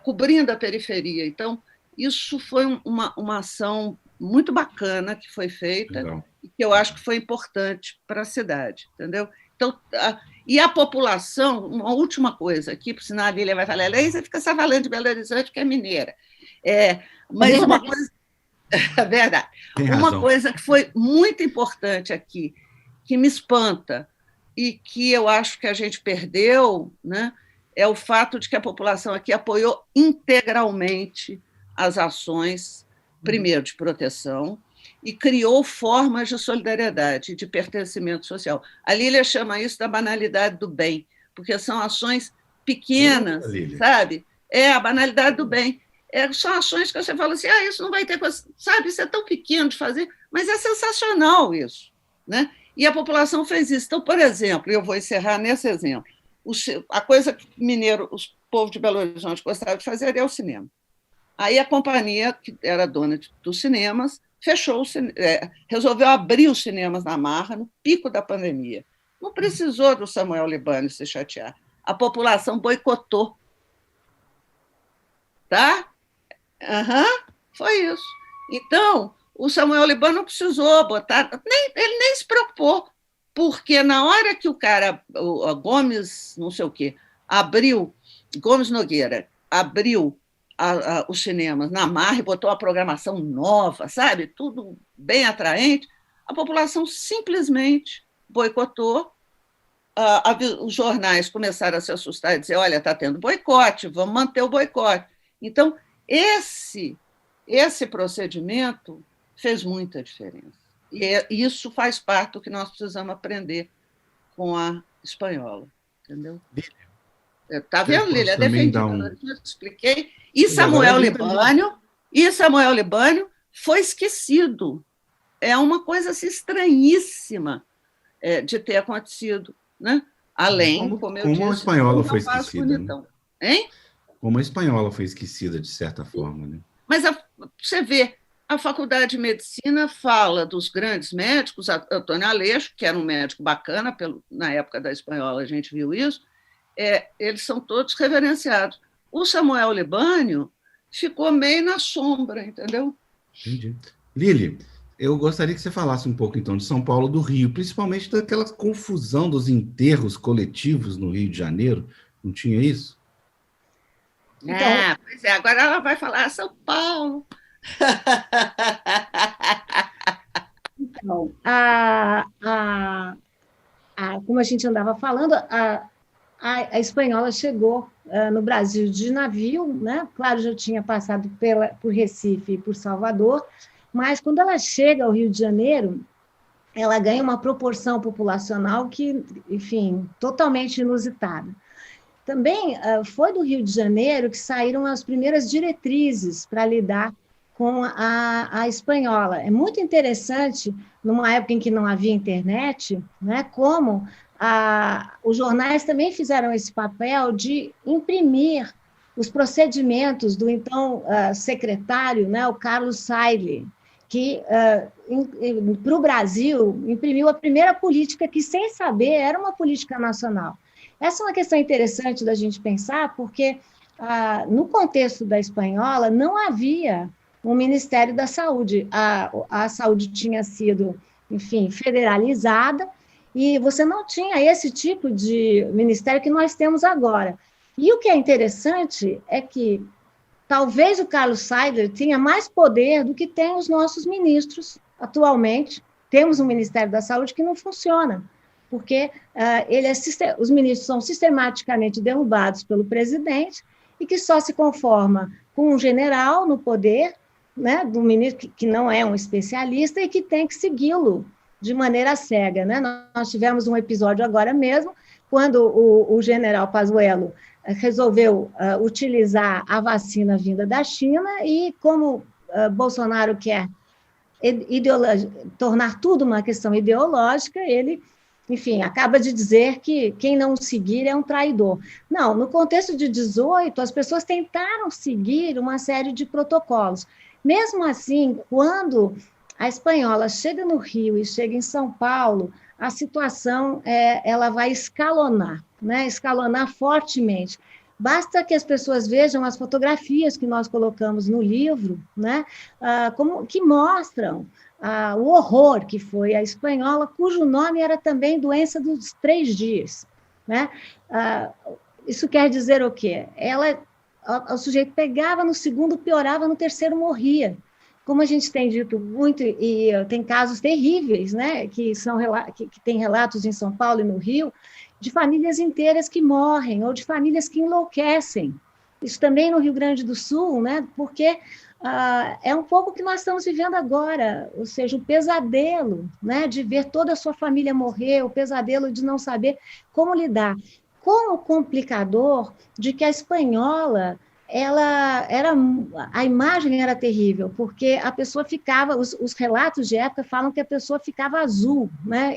cobrindo a periferia. Então, isso foi uma ação muito bacana que foi feita. Legal. E que eu acho que foi importante para a cidade, entendeu? Então, e a população, uma última coisa aqui, por sinal a Lília vai falar, você fica só falando de Belo Horizonte, que é mineira. Mas uma coisa... É verdade. Uma coisa que foi muito importante aqui, que me espanta e que eu acho que a gente perdeu, né, é o fato de que a população aqui apoiou integralmente as ações, primeiro, de proteção, e criou formas de solidariedade, de pertencimento social. A Lília chama isso da banalidade do bem, porque são ações pequenas, sabe? A banalidade do bem. São ações que você fala assim, isso não vai ter coisa, sabe? Isso é tão pequeno de fazer, mas é sensacional isso, né? E a população fez isso. Então, por exemplo, eu vou encerrar nesse exemplo, a coisa que o povo de Belo Horizonte gostava de fazer é o cinema. Aí a companhia, que era dona dos cinemas, resolveu abrir os cinemas na marra, no pico da pandemia. Não precisou do Samuel Libânio se chatear. A população boicotou. Tá? Foi isso. Então, o Samuel Libânio não precisou botar, ele nem se preocupou, porque na hora que o cara, o Gomes, não sei o quê, Gomes Nogueira, abriu os cinemas na marra e botou uma programação nova, sabe? Tudo bem atraente, a população simplesmente boicotou. Os jornais começaram a se assustar e dizer, olha, está tendo boicote, vamos manter o boicote. Então, esse procedimento fez muita diferença. E isso faz parte do que nós precisamos aprender com a espanhola. Entendeu? Está vendo, Lília? É defendida. Eu te expliquei. E Samuel Libânio foi esquecido. É uma coisa assim, estranhíssima de ter acontecido. Né? Além, como eu disse... Como a espanhola foi esquecida. Né? Hein? Como a espanhola foi esquecida, de certa forma. Né? Mas você vê, a Faculdade de Medicina fala dos grandes médicos, Antônio Aleixo, que era um médico bacana, na época da espanhola a gente viu isso, eles são todos reverenciados. O Samuel Libânio ficou meio na sombra, entendeu? Entendi. Lili, eu gostaria que você falasse um pouco, então, de São Paulo do Rio, principalmente daquela confusão dos enterros coletivos no Rio de Janeiro. Não tinha isso? Então, pois agora ela vai falar São Paulo. Então, a gente andava falando, a espanhola chegou no Brasil de navio, né? Claro, já tinha passado por Recife e por Salvador, mas quando ela chega ao Rio de Janeiro, ela ganha uma proporção populacional que, enfim, totalmente inusitada. Também foi do Rio de Janeiro que saíram as primeiras diretrizes para lidar com a espanhola. É muito interessante, numa época em que não havia internet, né, como os jornais também fizeram esse papel de imprimir os procedimentos do então secretário, né, o Carlos Saile, que, para o Brasil, imprimiu a primeira política que, sem saber, era uma política nacional. Essa é uma questão interessante da gente pensar, porque, no contexto da espanhola, não havia um Ministério da Saúde. A saúde tinha sido, enfim, federalizada, e você não tinha esse tipo de ministério que nós temos agora. E o que é interessante é que talvez o Carlos Saile tenha mais poder do que tem os nossos ministros atualmente. Temos um Ministério da Saúde que não funciona, porque os ministros são sistematicamente derrubados pelo presidente e que só se conforma com um general no poder, né, do ministro que não é um especialista e que tem que segui-lo de maneira cega, né? Nós tivemos um episódio agora mesmo, quando o general Pazuello resolveu utilizar a vacina vinda da China e, como Bolsonaro quer tornar tudo uma questão ideológica, ele, enfim, acaba de dizer que quem não seguir é um traidor. Não, no contexto de 18, as pessoas tentaram seguir uma série de protocolos. Mesmo assim, quando a espanhola chega no Rio e chega em São Paulo, a situação ela vai escalonar, né? Escalonar fortemente. Basta que as pessoas vejam as fotografias que nós colocamos no livro, né? Que mostram o horror que foi a espanhola, cujo nome era também doença dos 3 dias. Né? Isso quer dizer o quê? O sujeito pegava no segundo, piorava, no terceiro morria. Como a gente tem dito muito, e tem casos terríveis, né, que tem relatos em São Paulo e no Rio, de famílias inteiras que morrem, ou de famílias que enlouquecem. Isso também no Rio Grande do Sul, né, porque é um pouco o que nós estamos vivendo agora, ou seja, o pesadelo, né, de ver toda a sua família morrer, o pesadelo de não saber como lidar, com o complicador de que a espanhola, a imagem era terrível, porque a pessoa ficava, os relatos de época falam que a pessoa ficava azul, né?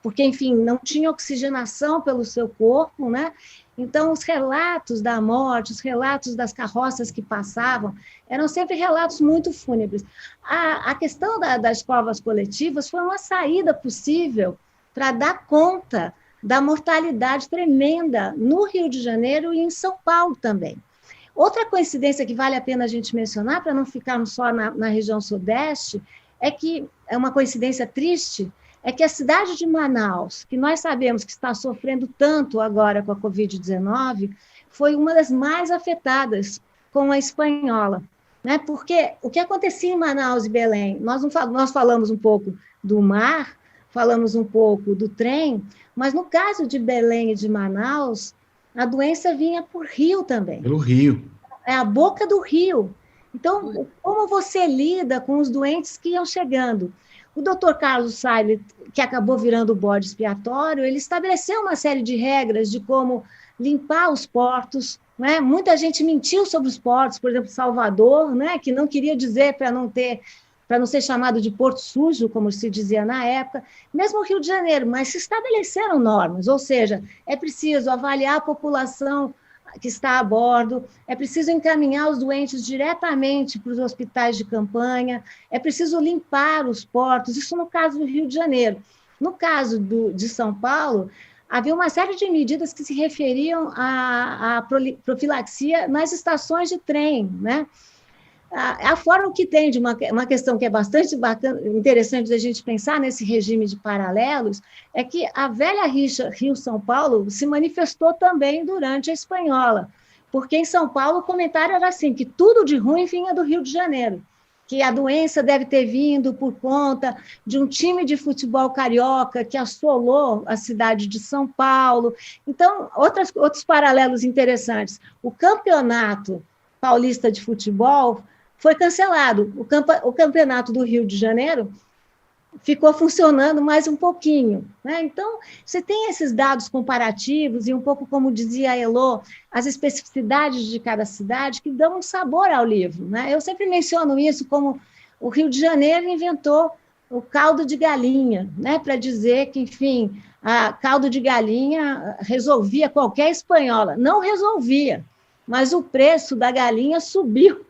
Porque, enfim, não tinha oxigenação pelo seu corpo, né? Então, os relatos da morte, os relatos das carroças que passavam, eram sempre relatos muito fúnebres. A questão das covas coletivas foi uma saída possível para dar conta da mortalidade tremenda no Rio de Janeiro e em São Paulo também. Outra coincidência que vale a pena a gente mencionar, para não ficarmos só na região sudeste, é que é uma coincidência triste, é que a cidade de Manaus, que nós sabemos que está sofrendo tanto agora com a Covid-19, foi uma das mais afetadas com a espanhola. Né? Porque o que acontecia em Manaus e Belém, nós falamos um pouco do mar, falamos um pouco do trem, mas no caso de Belém e de Manaus, a doença vinha por rio também. Pelo rio. É a boca do rio. Então, como você lida com os doentes que iam chegando? O doutor Carlos Saile, que acabou virando o bode expiatório, ele estabeleceu uma série de regras de como limpar os portos, né? Muita gente mentiu sobre os portos, por exemplo, Salvador, né? Que não queria dizer para não ser chamado de Porto Sujo, como se dizia na época, mesmo o Rio de Janeiro, mas se estabeleceram normas, ou seja, é preciso avaliar a população que está a bordo, é preciso encaminhar os doentes diretamente para os hospitais de campanha, é preciso limpar os portos, isso no caso do Rio de Janeiro. No caso de São Paulo, havia uma série de medidas que se referiam à profilaxia nas estações de trem, né? A forma que tem de uma questão que é bastante bacana, interessante da gente pensar nesse regime de paralelos, é que a velha rixa Rio-São Paulo se manifestou também durante a espanhola, porque em São Paulo o comentário era assim, que tudo de ruim vinha do Rio de Janeiro, que a doença deve ter vindo por conta de um time de futebol carioca que assolou a cidade de São Paulo. Então, outros paralelos interessantes. O campeonato paulista de futebol foi cancelado. O campeonato do Rio de Janeiro ficou funcionando mais um pouquinho, né? Então, você tem esses dados comparativos e um pouco, como dizia a Elô, as especificidades de cada cidade que dão um sabor ao livro, né? Eu sempre menciono isso como o Rio de Janeiro inventou o caldo de galinha, né? Para dizer que, enfim, a caldo de galinha resolvia qualquer espanhola. Não resolvia, mas o preço da galinha subiu,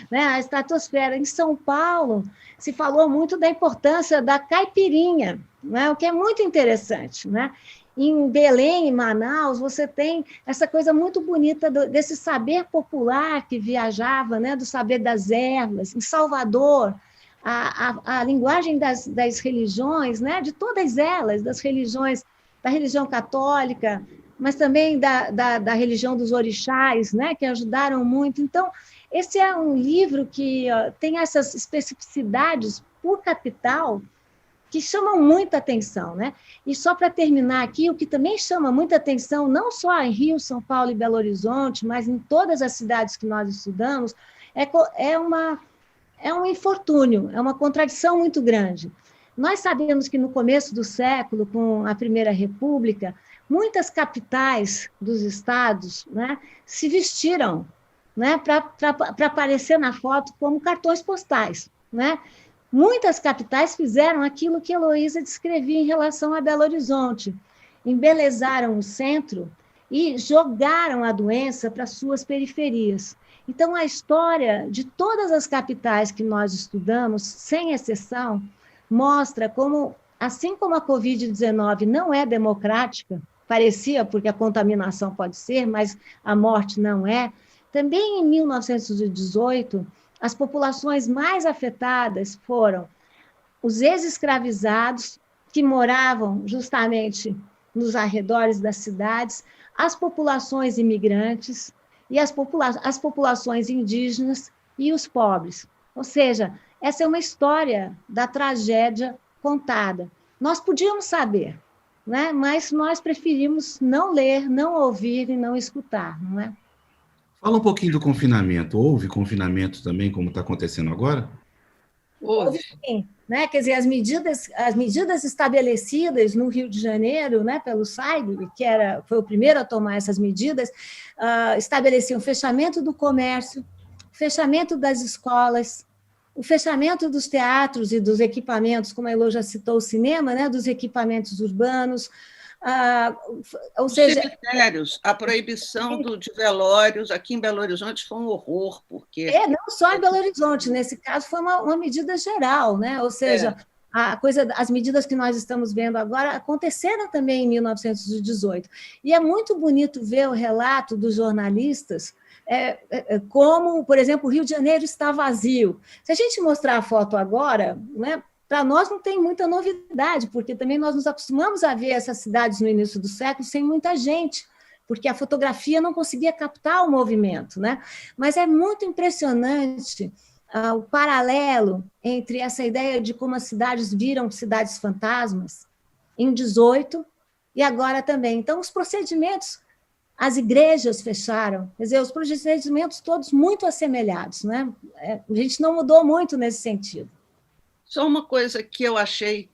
né? A estratosfera. Em São Paulo, se falou muito da importância da caipirinha, né? O que é muito interessante, né? Em Belém, em Manaus, você tem essa coisa muito bonita desse saber popular que viajava, né? Do saber das ervas. Em Salvador, a linguagem das religiões, né? De todas elas, das religiões, da religião católica, mas também da religião dos orixás, né? Que ajudaram muito. Então, esse é um livro que tem essas especificidades por capital que chamam muita atenção, né? E só para terminar aqui, o que também chama muita atenção, não só em Rio, São Paulo e Belo Horizonte, mas em todas as cidades que nós estudamos, é um infortúnio, é uma contradição muito grande. Nós sabemos que no começo do século, com a Primeira República, muitas capitais dos estados, né, se vestiram, né, para aparecer na foto como cartões postais, né? Muitas capitais fizeram aquilo que Heloísa descrevia em relação a Belo Horizonte, embelezaram o centro e jogaram a doença para suas periferias. Então, a história de todas as capitais que nós estudamos, sem exceção, mostra como, assim como a Covid-19 não é democrática, parecia, porque a contaminação pode ser, mas a morte não é. Também em 1918, as populações mais afetadas foram os ex-escravizados, que moravam justamente nos arredores das cidades, as populações imigrantes e as populações indígenas e os pobres. Ou seja, essa é uma história da tragédia contada. Nós podíamos saber, né? Mas nós preferimos não ler, não ouvir e não escutar, não é? Fala um pouquinho do confinamento. Houve confinamento também, como está acontecendo agora? Houve sim, né? Quer dizer, as medidas estabelecidas no Rio de Janeiro, né, pelo SAIB, foi o primeiro a tomar essas medidas, estabeleciam o fechamento do comércio, fechamento das escolas, o fechamento dos teatros e dos equipamentos, como a Elô já citou, o cinema, né, dos equipamentos urbanos, ou seja, cemitérios, a proibição de velórios aqui em Belo Horizonte foi um horror, porque não só em Belo Horizonte, nesse caso foi uma medida geral, né? Ou seja, as medidas que nós estamos vendo agora aconteceram também em 1918. E é muito bonito ver o relato dos jornalistas, como, por exemplo, o Rio de Janeiro está vazio. Se a gente mostrar a foto agora, né? Para nós não tem muita novidade, porque também nós nos acostumamos a ver essas cidades no início do século sem muita gente, porque a fotografia não conseguia captar o movimento, né? Mas é muito impressionante o paralelo entre essa ideia de como as cidades viram cidades fantasmas em 18 e agora também. Então, os procedimentos, as igrejas fecharam, quer dizer, os procedimentos todos muito assemelhados, né? A gente não mudou muito nesse sentido. Só uma coisa que eu achei,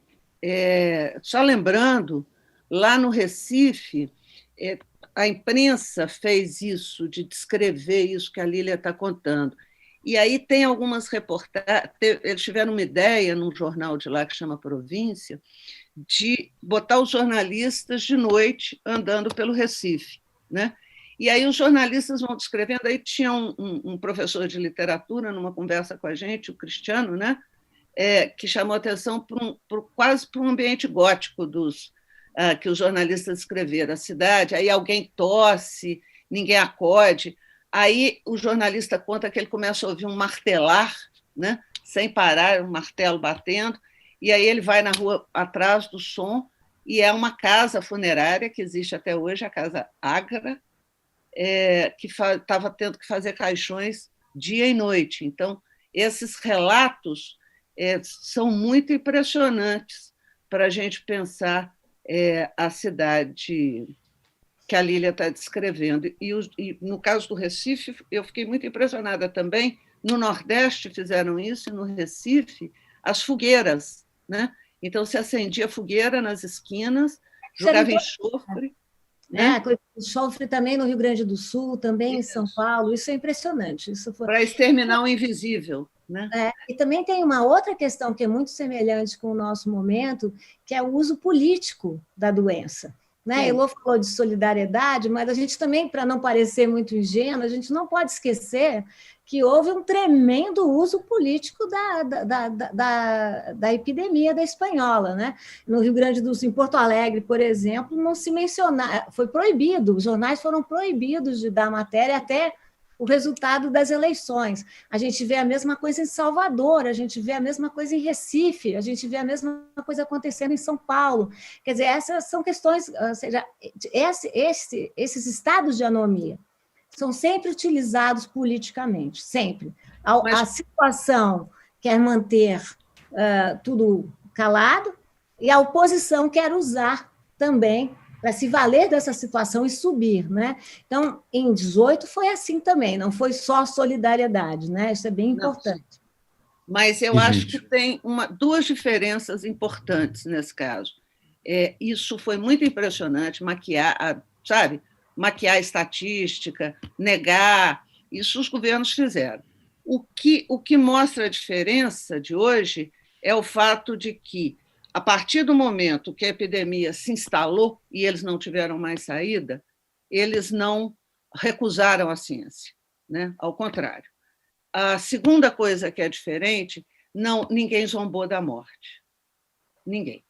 só lembrando, lá no Recife, a imprensa fez isso, de descrever isso que a Lília está contando. E aí tem algumas reportagens, eles tiveram uma ideia num jornal de lá que chama Província, de botar os jornalistas de noite andando pelo Recife, né? E aí os jornalistas vão descrevendo, aí tinha um professor de literatura numa conversa com a gente, o Cristiano, né? Que chamou atenção quase para um ambiente gótico que os jornalistas escreveram, a cidade, aí alguém tosse, ninguém acode, aí o jornalista conta que ele começa a ouvir um martelar, né, sem parar, um martelo batendo, e aí ele vai na rua atrás do som, e é uma casa funerária que existe até hoje, a Casa Ágara, que estava tendo que fazer caixões dia e noite. Então, esses relatos são muito impressionantes para a gente pensar a cidade que a Lília está descrevendo. E, no caso do Recife, eu fiquei muito impressionada também. No Nordeste fizeram isso, e no Recife, as fogueiras, né? Então, se acendia fogueira nas esquinas, jogava enxofre. Né? Enxofre também no Rio Grande do Sul, também isso. Em São Paulo, isso é impressionante. Para exterminar o invisível. Né? E também tem uma outra questão que é muito semelhante com o nosso momento, que é o uso político da doença. Né? Elô falou de solidariedade, mas a gente também, para não parecer muito ingênuo, a gente não pode esquecer que houve um tremendo uso político da epidemia da espanhola. Né? No Rio Grande do Sul, em Porto Alegre, por exemplo, não se mencionava, foi proibido, os jornais foram proibidos de dar matéria até o resultado das eleições. A gente vê a mesma coisa em Salvador, a gente vê a mesma coisa em Recife, a gente vê a mesma coisa acontecendo em São Paulo. Quer dizer, essas são questões, ou seja, esses estados de anomia são sempre utilizados politicamente, sempre. A situação quer manter tudo calado e a oposição quer usar também para se valer dessa situação e subir. Né? Então, em 18 foi assim também, não foi só solidariedade, né? Isso é bem importante. Mas eu acho que tem duas diferenças importantes nesse caso. Isso foi muito impressionante, maquiar a estatística, negar, isso os governos fizeram. O que mostra a diferença de hoje é o fato de que, a partir do momento que a epidemia se instalou e eles não tiveram mais saída, eles não recusaram a ciência, né? Ao contrário. A segunda coisa que é diferente, ninguém zombou da morte. Ninguém.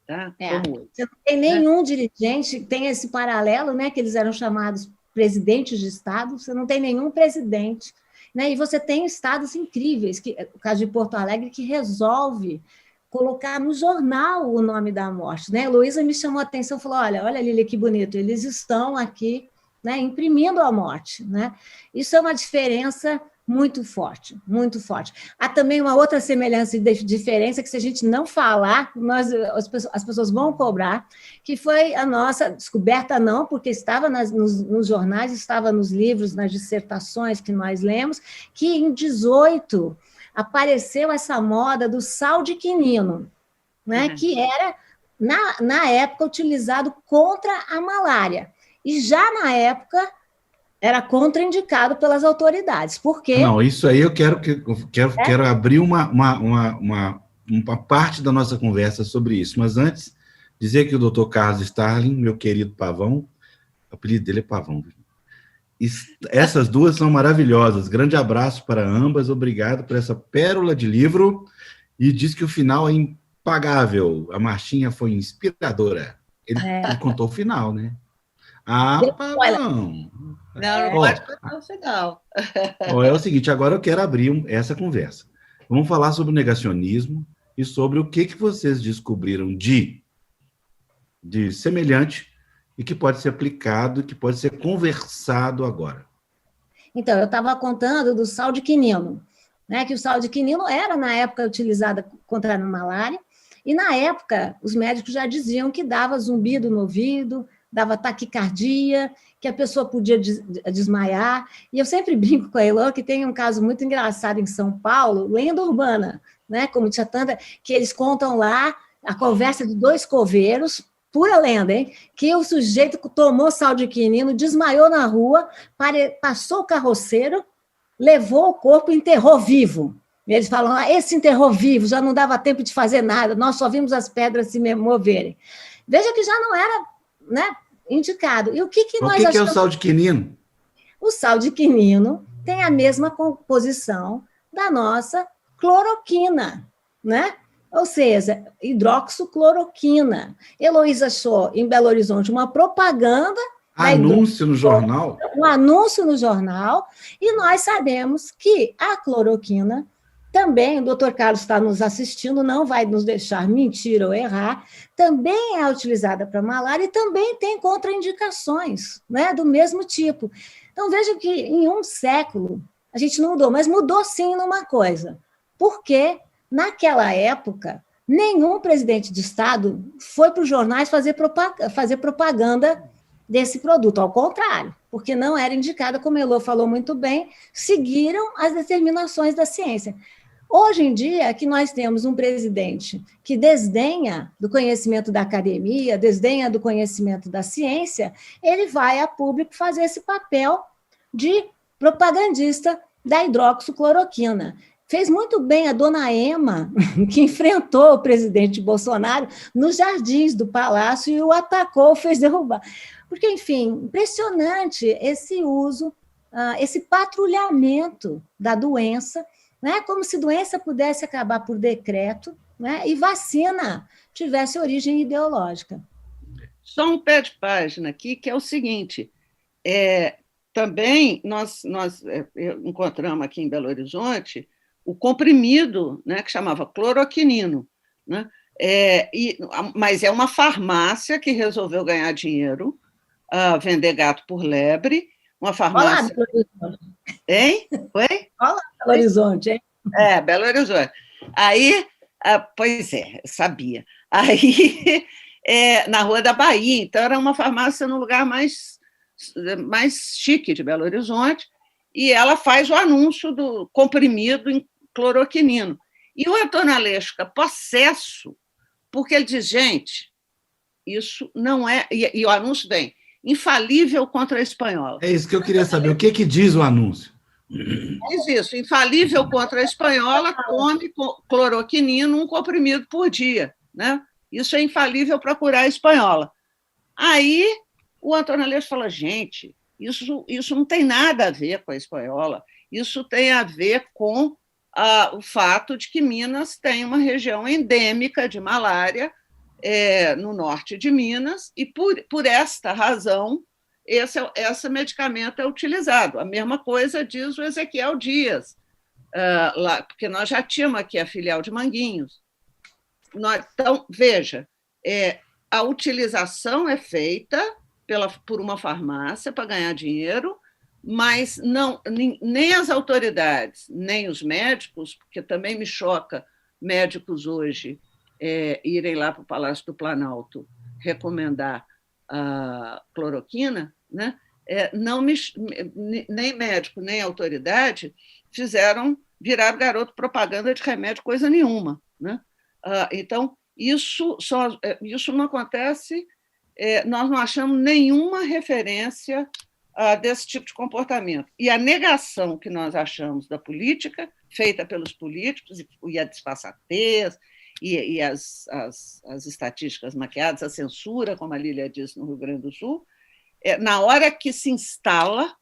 Tá? Como hoje. Você não tem nenhum dirigente, tem esse paralelo, né, que eles eram chamados presidentes de Estado, você não tem nenhum presidente. Né? E você tem estados incríveis, o caso de Porto Alegre, que resolve colocar no jornal o nome da morte. Né? Luísa me chamou a atenção, falou, olha, Lília, que bonito, eles estão aqui, né, imprimindo a morte. Né? Isso é uma diferença muito forte, muito forte. Há também uma outra semelhança e diferença que, se a gente não falar, as pessoas vão cobrar, que foi a nossa descoberta, não, porque estava nos jornais, estava nos livros, nas dissertações que nós lemos, que em 18 apareceu essa moda do sal de quinino, né, que era, na época, utilizado contra a malária. E já na época era contraindicado pelas autoridades. Por quê? Não, isso aí eu quero abrir uma parte da nossa conversa sobre isso. Mas antes, dizer que o Dr. Carlos Starling, meu querido Pavão, o apelido dele é Pavão. Essas duas são maravilhosas. Grande abraço para ambas. Obrigado por essa pérola de livro. E diz que o final é impagável. A Martinha foi inspiradora. Ele contou o final, né? Pavão. Não pode contar o final. É o seguinte, agora eu quero abrir essa conversa. Vamos falar sobre o negacionismo e sobre o que vocês descobriram de semelhante e que pode ser aplicado, que pode ser conversado agora. Então, eu estava contando do sal de quinino, né? Que o sal de quinino era, na época, utilizado contra a malária, e, na época, os médicos já diziam que dava zumbido no ouvido, dava taquicardia, que a pessoa podia desmaiar. E eu sempre brinco com a Elô que tem um caso muito engraçado em São Paulo, lenda urbana, né? Como tinha tanta, que eles contam lá a conversa de dois coveiros, pura lenda, hein? Que o sujeito tomou sal de quinino, desmaiou na rua, passou o carroceiro, levou o corpo e enterrou vivo. E eles falam, esse enterrou vivo, já não dava tempo de fazer nada, nós só vimos as pedras se moverem. Veja que já não era, né, indicado. E o que nós achamos? O que é o sal de quinino? O sal de quinino tem a mesma composição da nossa cloroquina, né? Ou seja, hidroxicloroquina. Heloísa achou em Belo Horizonte uma propaganda. Anúncio no jornal? Um anúncio no jornal, e nós sabemos que a cloroquina também, o doutor Carlos está nos assistindo, não vai nos deixar mentir ou errar, também é utilizada para malária e também tem contraindicações, né, do mesmo tipo. Então, veja que em um século, a gente não mudou, mas mudou sim numa coisa, porque naquela época nenhum presidente de Estado foi para os jornais fazer propaganda desse produto, ao contrário, porque não era indicada, como Elô falou muito bem, seguiram as determinações da ciência. Hoje em dia, que nós temos um presidente que desdenha do conhecimento da academia, desdenha do conhecimento da ciência, ele vai a público fazer esse papel de propagandista da hidroxicloroquina. Fez muito bem a dona Ema, que enfrentou o presidente Bolsonaro nos jardins do Palácio e o atacou, fez derrubar. Porque, enfim, impressionante esse uso, esse patrulhamento da doença, né? Como se doença pudesse acabar por decreto, né? E vacina tivesse origem ideológica. Só um pé de página aqui, que é o seguinte, também nós encontramos aqui em Belo Horizonte o comprimido, né, que chamava cloroquinino, né? Mas é uma farmácia que resolveu ganhar dinheiro, vender gato por lebre, uma farmácia... Olá, Belo Horizonte. Hein? Oi? Olá, Belo Horizonte, hein? Belo Horizonte. Aí, pois sabia. Aí, na Rua da Bahia, então era uma farmácia no lugar mais chique de Belo Horizonte, e ela faz o anúncio do comprimido em cloroquinino. E o Antônio Aleixo fica possesso, porque ele diz, gente, isso não é... E o anúncio vem, infalível contra a espanhola. É isso que eu queria saber. O que diz o anúncio? Diz isso, infalível contra a espanhola, come cloroquinino, um comprimido por dia, né? Isso é infalível para curar a espanhola. Aí o Antônio Aleixo fala, gente, isso não tem nada a ver com a espanhola, isso tem a ver com o fato de que Minas tem uma região endêmica de malária no norte de Minas, e por esta razão esse medicamento é utilizado. A mesma coisa diz o Ezequiel Dias, lá, porque nós já tínhamos aqui a filial de Manguinhos. Então, veja, a utilização é feita por uma farmácia para ganhar dinheiro, mas nem as autoridades, nem os médicos, porque também me choca médicos hoje irem lá para o Palácio do Planalto recomendar a cloroquina, né? Nem médico, nem autoridade viraram garoto propaganda de remédio, coisa nenhuma, né? Então, isso não acontece, nós não achamos nenhuma referência desse tipo de comportamento. E a negação que nós achamos da política, feita pelos políticos, e a disfarçatez, e as estatísticas maquiadas, a censura, como a Lília disse no Rio Grande do Sul, na hora que se instala,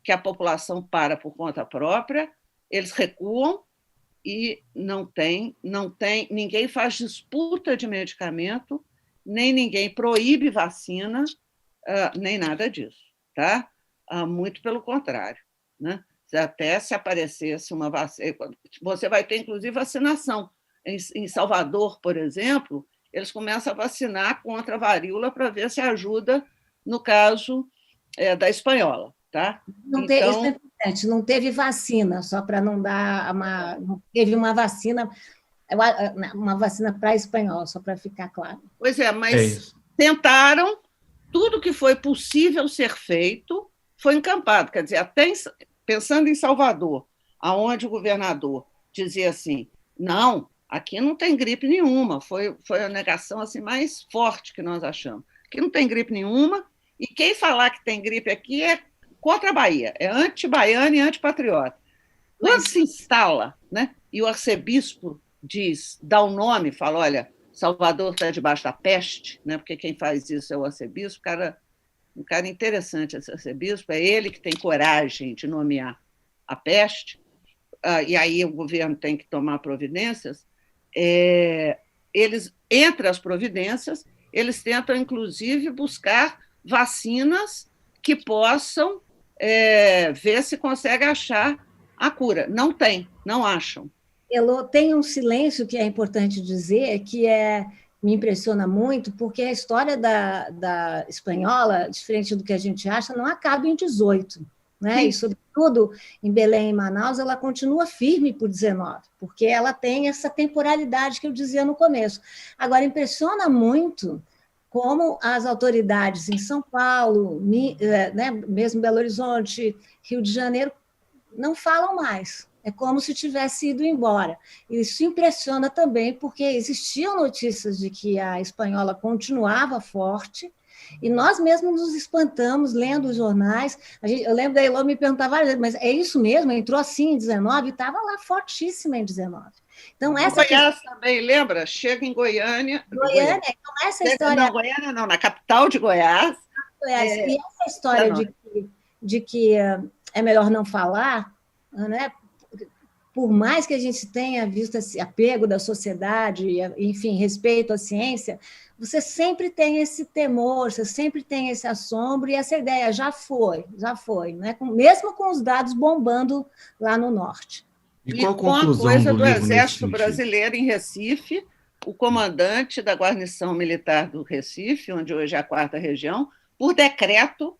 que a população para por conta própria, eles recuam e não tem, ninguém faz disputa de medicamento, nem ninguém proíbe vacina, nem nada disso. Tá? Muito pelo contrário, né? Até se aparecesse uma vacina, você vai ter, inclusive, vacinação. Em Salvador, por exemplo, eles começam a vacinar contra a varíola para ver se ajuda no caso da espanhola. Tá? Isso é importante, não teve vacina, só para não dar não teve uma vacina para a espanhola, só para ficar claro. Pois mas tentaram, tudo que foi possível ser feito foi encampado. Quer dizer, até pensando em Salvador, aonde o governador dizia assim, não, aqui não tem gripe nenhuma, foi a negação assim, mais forte que nós achamos. Aqui não tem gripe nenhuma, e quem falar que tem gripe aqui é contra a Bahia, é anti-baiano e antipatriota. Quando se instala, né, e o arcebispo dá o nome, fala, olha, Salvador está debaixo da peste, né, porque quem faz isso é o arcebispo, um cara interessante esse arcebispo, é ele que tem coragem de nomear a peste, e aí o governo tem que tomar providências. Eles, entre as providências, eles tentam, inclusive, buscar vacinas que possam ver se consegue achar a cura. Não acham. Elô, tem um silêncio que é importante dizer, que me impressiona muito, porque a história da espanhola, diferente do que a gente acha, não acaba em 18. né? E, sobretudo, em Belém e Manaus, ela continua firme por 19, porque ela tem essa temporalidade que eu dizia no começo. Agora, impressiona muito como as autoridades em São Paulo, né, mesmo Belo Horizonte, Rio de Janeiro, não falam mais. É como se tivesse ido embora. Isso impressiona também, porque existiam notícias de que a espanhola continuava forte, e nós mesmos nos espantamos lendo os jornais. Eu lembro da Elô me perguntar várias vezes, mas é isso mesmo? Entrou assim em 19 e estava lá fortíssima em 19. Então, essa Goiás também, lembra? Chega em Goiânia. Goiânia, então essa história... Não, Goiânia não, na capital de Goiás. E essa história de que é melhor não falar, né? Por mais que a gente tenha visto esse apego da sociedade, enfim, respeito à ciência, você sempre tem esse temor, você sempre tem esse assombro, e essa ideia já foi, né? Mesmo com os dados bombando lá no norte. E qual a conclusão com a coisa do Exército Brasileiro em Recife, o comandante da guarnição militar do Recife, onde hoje é a 4ª Região, por decreto,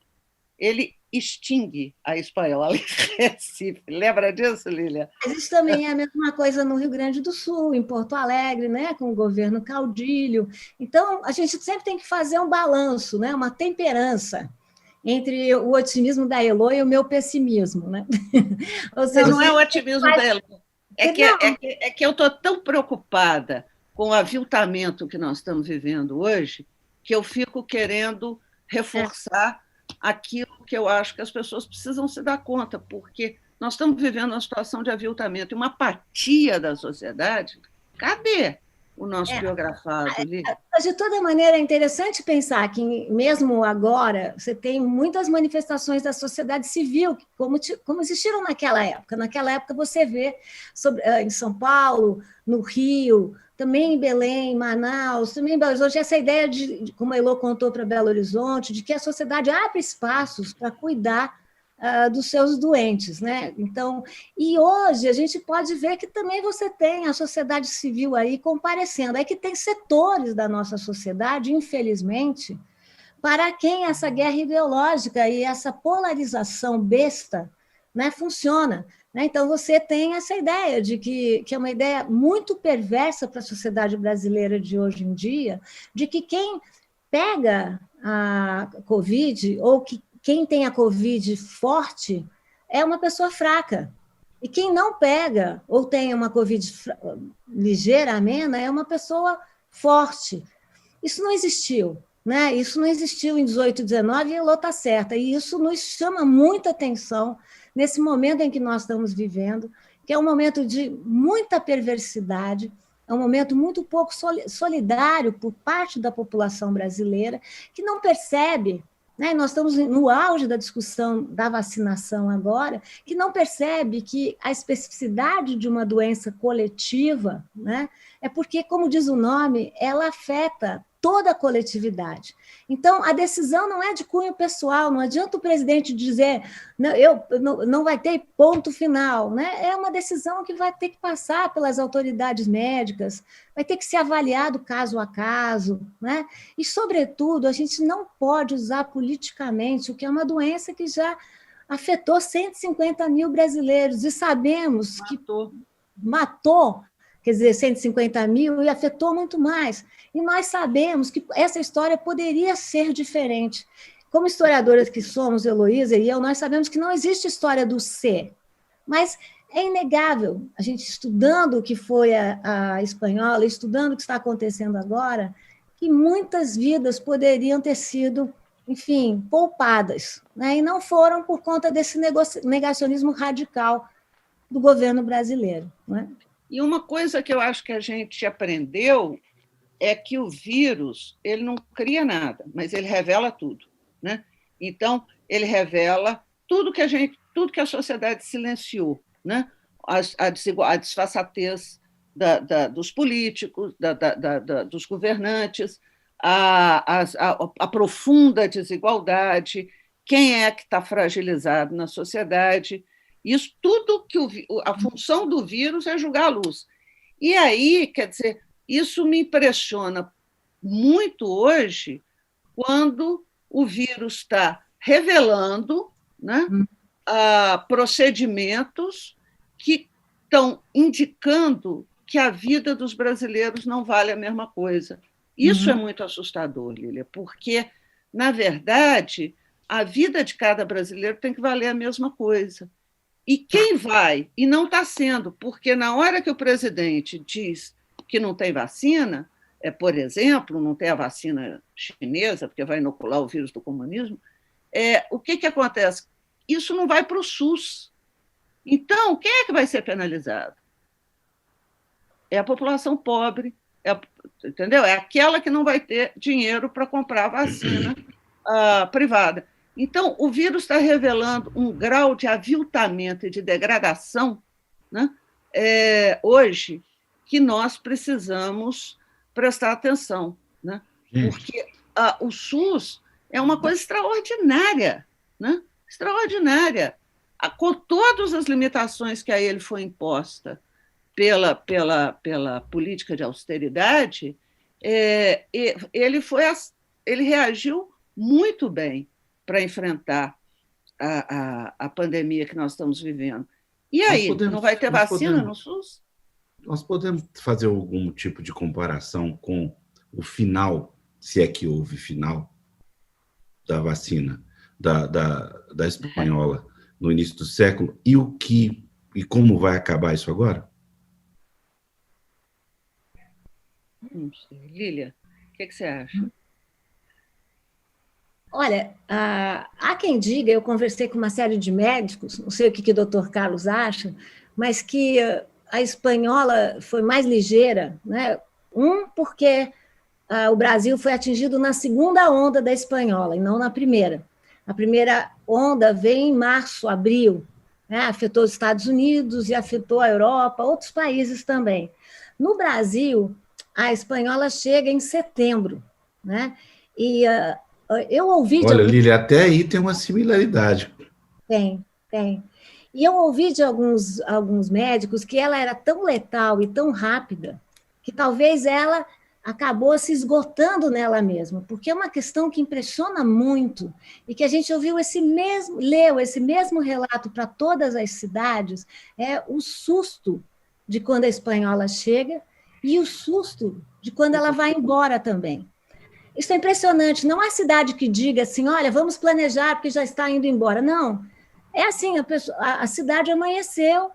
ele extingue a espanhola em Recife. Lembra disso, Lília? Mas isso também é a mesma coisa no Rio Grande do Sul, em Porto Alegre, né, com o governo caudilho. Então, a gente sempre tem que fazer um balanço, né, uma temperança entre o otimismo da Elô e o meu pessimismo. Né? Ou seja, não é o otimismo da Elô. É que eu estou tão preocupada com o aviltamento que nós estamos vivendo hoje, que eu fico querendo reforçar aquilo que eu acho que as pessoas precisam se dar conta, porque nós estamos vivendo uma situação de aviltamento e uma apatia da sociedade. Cadê o nosso biografado ali? De toda maneira, é interessante pensar que, mesmo agora, você tem muitas manifestações da sociedade civil, como existiram naquela época. Naquela época, você vê em São Paulo, no Rio, também em Belém, Manaus, também em Belo Horizonte, essa ideia de como a Elô contou para Belo Horizonte, de que a sociedade abre espaços para cuidar dos seus doentes, né? Então, e hoje a gente pode ver que também você tem a sociedade civil aí comparecendo, é que tem setores da nossa sociedade, infelizmente, para quem essa guerra ideológica e essa polarização besta, né, funciona. Então, você tem essa ideia de que é uma ideia muito perversa para a sociedade brasileira de hoje em dia, de que quem pega a Covid, ou que quem tem a Covid forte, é uma pessoa fraca. E quem não pega, ou tem uma Covid ligeira, amena, é uma pessoa forte. Isso não existiu. Né? Isso não existiu em 18 e 19, e a Elô está certa. E isso nos chama muita atenção nesse momento em que nós estamos vivendo, que é um momento de muita perversidade, é um momento muito pouco solidário por parte da população brasileira, que não percebe, né? Nós estamos no auge da discussão da vacinação agora, que não percebe que a especificidade de uma doença coletiva, né, é porque, como diz o nome, ela afeta toda a coletividade. Então, a decisão não é de cunho pessoal, não adianta o presidente dizer não vai ter ponto final, né? É uma decisão que vai ter que passar pelas autoridades médicas, vai ter que ser avaliado caso a caso, né? E, sobretudo, a gente não pode usar politicamente o que é uma doença que já afetou 150 mil brasileiros, e sabemos que matou, quer dizer, 150 mil, e afetou muito mais. E nós sabemos que essa história poderia ser diferente. Como historiadoras que somos, Heloísa e eu, nós sabemos que não existe história do ser, mas é inegável, a gente estudando o que foi a espanhola, estudando o que está acontecendo agora, que muitas vidas poderiam ter sido, enfim, poupadas, né? E não foram por conta desse negacionismo radical do governo brasileiro, né? E uma coisa que eu acho que a gente aprendeu é que o vírus ele não cria nada, mas ele revela tudo, né? Então, ele revela tudo que a sociedade silenciou, né? A desfaçatez dos políticos, dos governantes, a profunda desigualdade, quem é que está fragilizado na sociedade. Isso tudo que a função do vírus é jogar a luz. E aí, quer dizer, isso me impressiona muito hoje, quando o vírus está revelando, né, procedimentos que estão indicando que a vida dos brasileiros não vale a mesma coisa. Isso é muito assustador, Lília, porque, na verdade, a vida de cada brasileiro tem que valer a mesma coisa. E quem vai, e não está sendo, porque na hora que o presidente diz que não tem vacina, por exemplo, não tem a vacina chinesa, porque vai inocular o vírus do comunismo, o que acontece? Isso não vai para o SUS. Então, quem é que vai ser penalizado? É a população pobre, entendeu? É aquela que não vai ter dinheiro para comprar a vacina privada. Então, o vírus está revelando um grau de aviltamento e de degradação, né, hoje, que nós precisamos prestar atenção, né? Porque o SUS é uma coisa extraordinária, né? Extraordinária, com todas as limitações que a ele foi imposta pela política de austeridade, ele reagiu muito bem para enfrentar a pandemia que nós estamos vivendo. E aí, não vai ter vacina no SUS? Nós podemos fazer algum tipo de comparação com o final, se é que houve final, da vacina da espanhola no início do século, e como vai acabar isso agora? Não sei. Lília, o que você acha? Olha, há quem diga, eu conversei com uma série de médicos, não sei o que o doutor Carlos acha, mas que a espanhola foi mais ligeira, né? Porque o Brasil foi atingido na segunda onda da espanhola, e não na primeira. A primeira onda veio em março, abril, né? Afetou os Estados Unidos e afetou a Europa, outros países também. No Brasil, a espanhola chega em setembro, né? E eu ouvi... Olha, Lília, até aí tem uma similaridade. Tem. E eu ouvi de alguns médicos que ela era tão letal e tão rápida que talvez ela acabou se esgotando nela mesma, porque é uma questão que impressiona muito e que a gente ouviu leu esse mesmo relato para todas as cidades, o susto de quando a espanhola chega e o susto de quando ela vai embora também. Isso é impressionante. Não há cidade que diga assim, olha, vamos planejar porque já está indo embora. Não. É assim, a cidade amanheceu,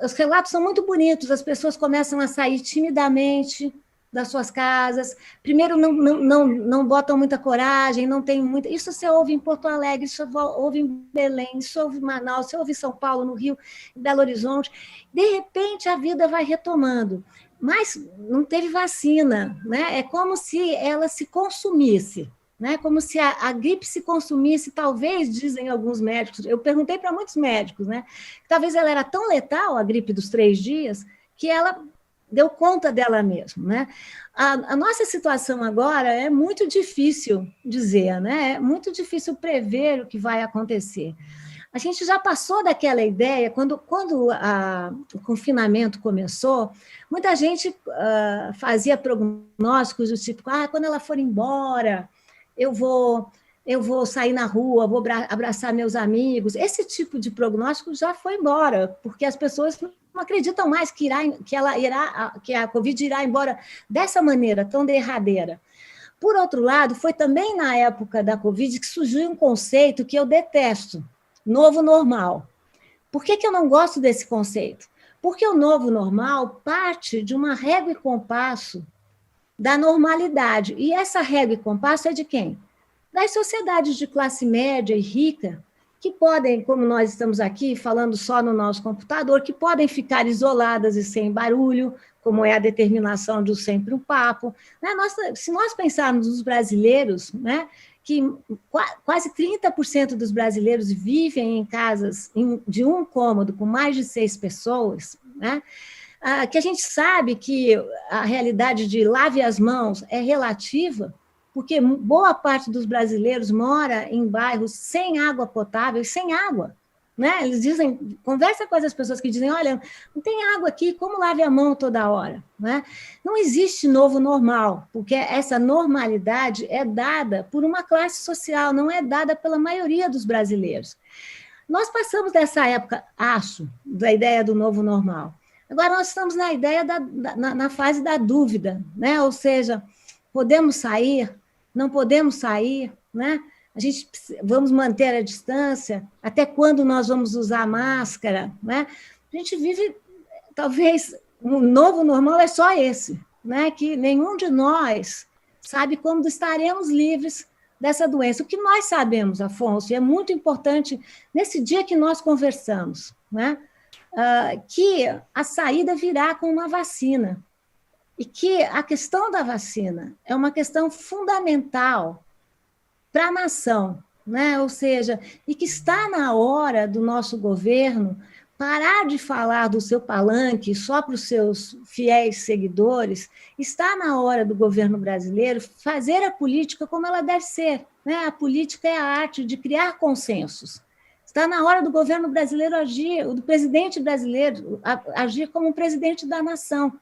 os relatos são muito bonitos, as pessoas começam a sair timidamente das suas casas, primeiro não botam muita coragem, não tem muita... Isso você ouve em Porto Alegre, isso ouve em Belém, isso ouve em Manaus, isso ouve em São Paulo, no Rio, em Belo Horizonte. De repente, a vida vai retomando. Mas não teve vacina, né? É como se ela se consumisse, né? Como se a gripe se consumisse, talvez, dizem alguns médicos, eu perguntei para muitos médicos, né? Talvez ela era tão letal, a gripe dos 3 dias, que ela deu conta dela mesma, né? A nossa situação agora é muito difícil dizer, né? É muito difícil prever o que vai acontecer. A gente já passou daquela ideia, quando o confinamento começou, muita gente fazia prognósticos do tipo, quando ela for embora, eu vou sair na rua, vou abraçar meus amigos. Esse tipo de prognóstico já foi embora, porque as pessoas não acreditam mais que a Covid irá embora dessa maneira, tão derradeira. Por outro lado, foi também na época da Covid que surgiu um conceito que eu detesto, novo normal. Por que eu não gosto desse conceito? Porque o novo normal parte de uma régua e compasso da normalidade. E essa régua e compasso é de quem? Das sociedades de classe média e rica, que podem, como nós estamos aqui falando só no nosso computador, que podem ficar isoladas e sem barulho, como é a determinação do sempre um papo. Se nós pensarmos nos brasileiros, né, que quase 30% dos brasileiros vivem em casas de um cômodo com mais de 6 pessoas, né? Que a gente sabe que a realidade de lave as mãos é relativa, porque boa parte dos brasileiros mora em bairros sem água potável e sem água, né? Eles dizem, conversa com as pessoas que dizem, olha, não tem água aqui, como lave a mão toda hora, né? Não existe novo normal, porque essa normalidade é dada por uma classe social, não é dada pela maioria dos brasileiros. Nós passamos dessa época, acho, da ideia do novo normal. Agora nós estamos na ideia na fase da dúvida, né? Ou seja, podemos sair, não podemos sair, né? Vamos manter a distância, até quando nós vamos usar máscara, né? A gente vive, talvez, um novo normal é só esse, né? Que nenhum de nós sabe quando estaremos livres dessa doença. O que nós sabemos, Afonso, e é muito importante, nesse dia que nós conversamos, né? Que a saída virá com uma vacina, e que a questão da vacina é uma questão fundamental para a nação, né? Ou seja, e que está na hora do nosso governo parar de falar do seu palanque só para os seus fiéis seguidores. Está na hora do governo brasileiro fazer a política como ela deve ser, né? A política é a arte de criar consensos. Está na hora do governo brasileiro agir, do presidente brasileiro agir como um presidente da nação.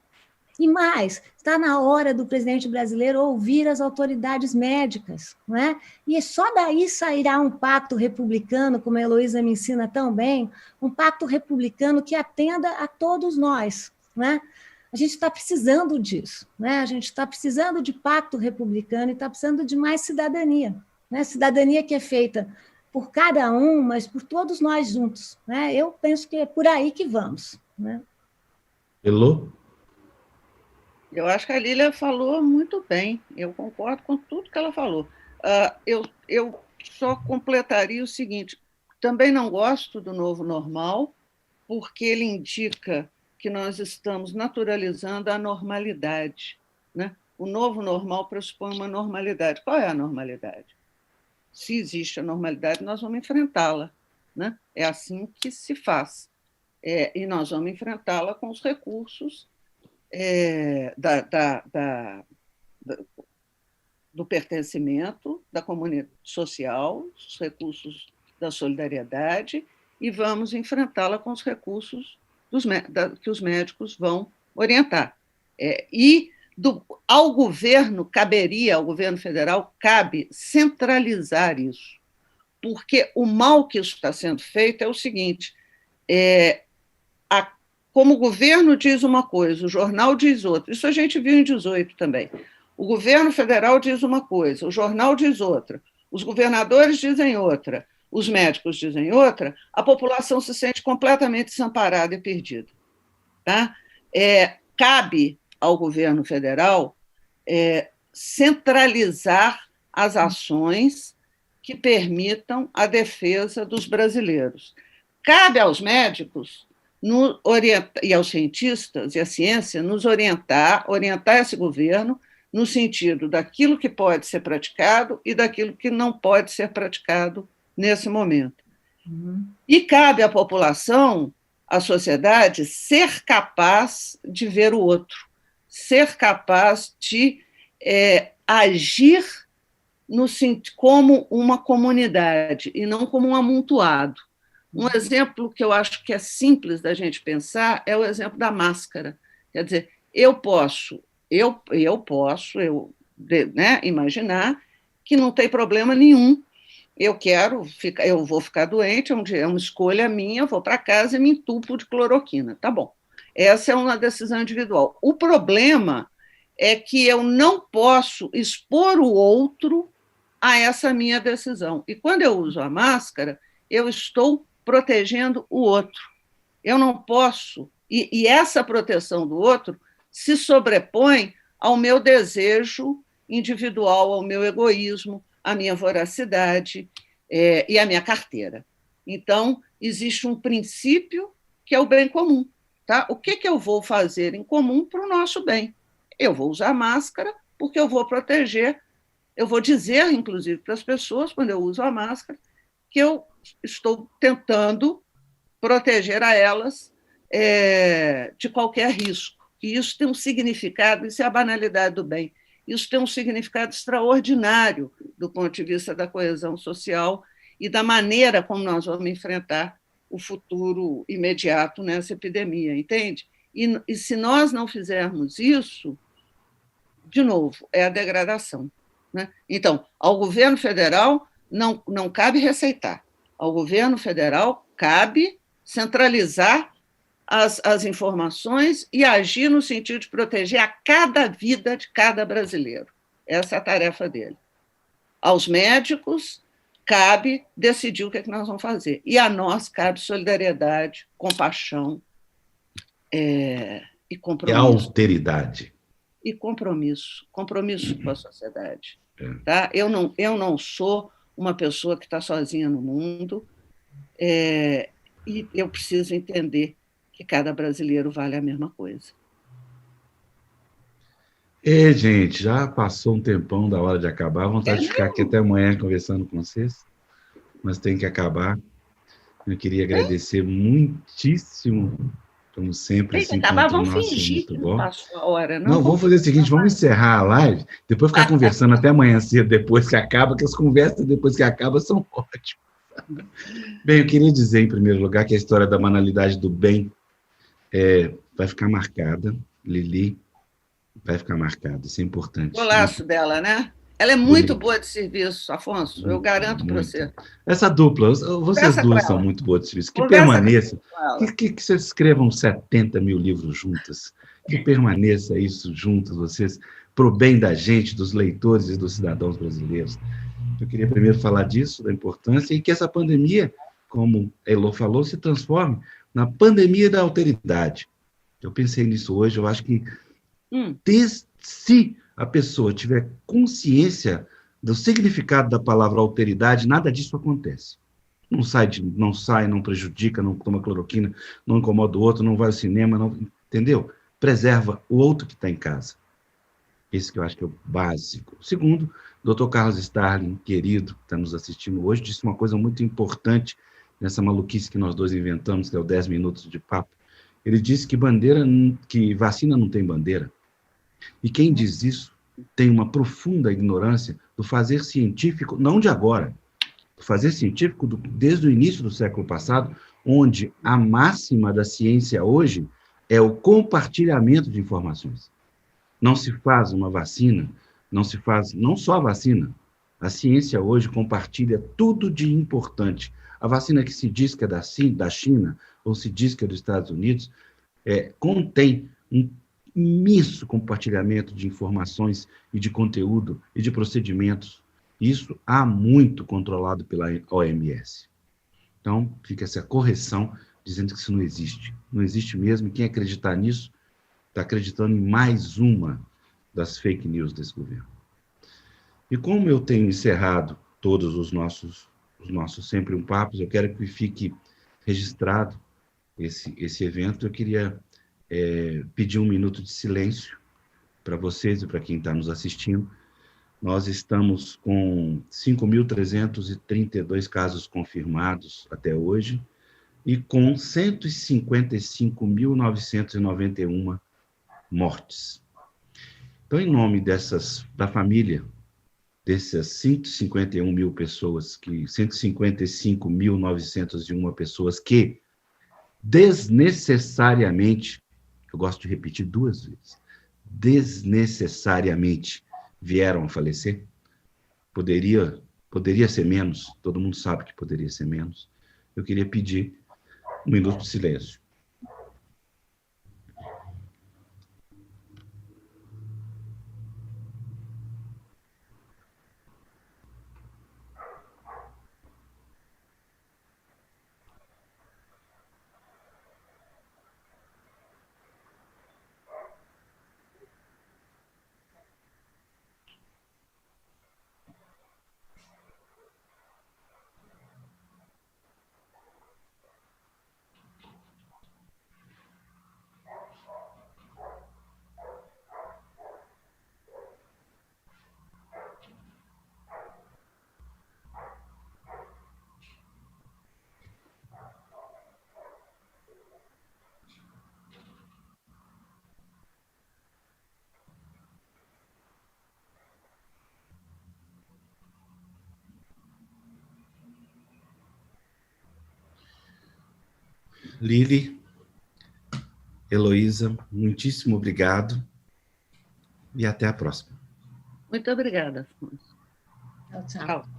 E mais, está na hora do presidente brasileiro ouvir as autoridades médicas, né? E só daí sairá um pacto republicano, como a Heloísa me ensina tão bem, um pacto republicano que atenda a todos nós, né? A gente está precisando disso, né? A gente está precisando de pacto republicano e está precisando de mais cidadania, né? Cidadania que é feita por cada um, mas por todos nós juntos, né? Eu penso que é por aí que vamos, né? Elô? Eu acho que a Lília falou muito bem, eu concordo com tudo que ela falou. Eu só completaria o seguinte: também não gosto do novo normal, porque ele indica que nós estamos naturalizando a normalidade, né? O novo normal pressupõe uma normalidade. Qual é a normalidade? Se existe a normalidade, nós vamos enfrentá-la, né? É assim que se faz. E nós vamos enfrentá-la com os recursos do pertencimento, da comunidade social, os recursos da solidariedade, e vamos enfrentá-la com os recursos que os médicos vão orientar. Ao governo caberia, ao governo federal, cabe centralizar isso, porque o mal que isso está sendo feito é o seguinte: como o governo diz uma coisa, o jornal diz outra. Isso a gente viu em 18 também. O governo federal diz uma coisa, o jornal diz outra, os governadores dizem outra, os médicos dizem outra, a população se sente completamente desamparada e perdida. Tá? Cabe ao governo federal centralizar as ações que permitam a defesa dos brasileiros. Cabe aos médicos e aos cientistas e à ciência nos orientar esse governo no sentido daquilo que pode ser praticado e daquilo que não pode ser praticado nesse momento. E cabe à população, à sociedade, ser capaz de ver o outro, ser capaz de agir como uma comunidade e não como um amontoado. Um exemplo que eu acho que é simples da gente pensar é o exemplo da máscara. Quer dizer, eu posso imaginar que não tem problema nenhum. Eu vou ficar doente, é uma escolha minha, eu vou para casa e me entupo de cloroquina. Tá bom. Essa é uma decisão individual. O problema é que eu não posso expor o outro a essa minha decisão. E quando eu uso a máscara, eu estou protegendo o outro. Eu não posso, e essa proteção do outro se sobrepõe ao meu desejo individual, ao meu egoísmo, à minha voracidade e à minha carteira. Então, existe um princípio que é o bem comum. Tá? O que eu vou fazer em comum para o nosso bem? Eu vou usar máscara porque eu vou proteger, eu vou dizer, inclusive, para as pessoas, quando eu uso a máscara, que eu estou tentando proteger a elas de qualquer risco. E isso tem um significado, isso é a banalidade do bem, isso tem um significado extraordinário do ponto de vista da coesão social e da maneira como nós vamos enfrentar o futuro imediato nessa epidemia, entende? E se nós não fizermos isso, de novo, é a degradação. Né? Então, ao governo federal não cabe receitar, Ao governo federal cabe centralizar as informações e agir no sentido de proteger a cada vida de cada brasileiro. Essa é a tarefa dele. Aos médicos cabe decidir o que é que nós vamos fazer. E a nós cabe solidariedade, compaixão e compromisso. É alteridade. E compromisso com a sociedade. Tá? Eu não sou uma pessoa que está sozinha no mundo, e eu preciso entender que cada brasileiro vale a mesma coisa. Gente, já passou um tempão da hora de acabar. Vontade de ficar aqui até amanhã conversando com vocês, mas tem que acabar. Eu queria agradecer muitíssimo, como sempre. Esse encontro vamos nosso fingir muito que bom. não passou a hora, não? Não, vamos fazer o seguinte, vamos encerrar a live, depois ficar conversando até amanhã cedo, depois que acaba, que as conversas depois que acaba são ótimas. Bem, eu queria dizer, em primeiro lugar, que a história da banalidade do bem vai ficar marcada, Lili, vai ficar marcada, isso é importante. Golaço dela, né? Ela é muito boa de serviço, Afonso, eu garanto para você. Essa dupla, vocês duas são muito boas de serviço, que permaneçam, que vocês escrevam 70 mil livros juntas, que permaneça isso juntas, vocês, pro bem da gente, dos leitores e dos cidadãos brasileiros. Eu queria primeiro falar disso, da importância, e que essa pandemia, como a Elô falou, se transforme na pandemia da alteridade. Eu pensei nisso hoje, eu acho que se a pessoa tiver consciência do significado da palavra alteridade, nada disso acontece. Não sai, não prejudica, não toma cloroquina, não incomoda o outro, não vai ao cinema, não, entendeu? Preserva o outro que está em casa. Esse que eu acho que é o básico. Segundo, o Dr. Carlos Starling, querido, que está nos assistindo hoje, disse uma coisa muito importante nessa maluquice que nós dois inventamos, que é o 10 minutos de papo. Ele disse que vacina não tem bandeira. E quem diz isso tem uma profunda ignorância do fazer científico, não de agora, do fazer científico desde o início do século passado, onde a máxima da ciência hoje é o compartilhamento de informações. Não se faz uma vacina, não só a vacina, a ciência hoje compartilha tudo de importante. A vacina que se diz que é da China, ou se diz que é dos Estados Unidos, contém um imenso compartilhamento de informações e de conteúdo e de procedimentos. Isso há muito controlado pela OMS. Então, fica essa correção dizendo que isso não existe. Não existe mesmo, e quem acreditar nisso está acreditando em mais uma das fake news desse governo. E como eu tenho encerrado todos os nossos Sempre um Papos, eu quero que fique registrado esse evento. Eu queria pedir um minuto de silêncio para vocês e para quem está nos assistindo. Nós estamos com 5.332 casos confirmados até hoje e com 155.991 mortes. Então, em nome da família dessas 151 mil pessoas, 155.901 pessoas que desnecessariamente, eu gosto de repetir 2 vezes, desnecessariamente vieram a falecer. Poderia ser menos, todo mundo sabe que poderia ser menos. Eu queria pedir um minuto de silêncio. Lili, Heloísa, muitíssimo obrigado e até a próxima. Muito obrigada. Tchau, tchau. Tchau.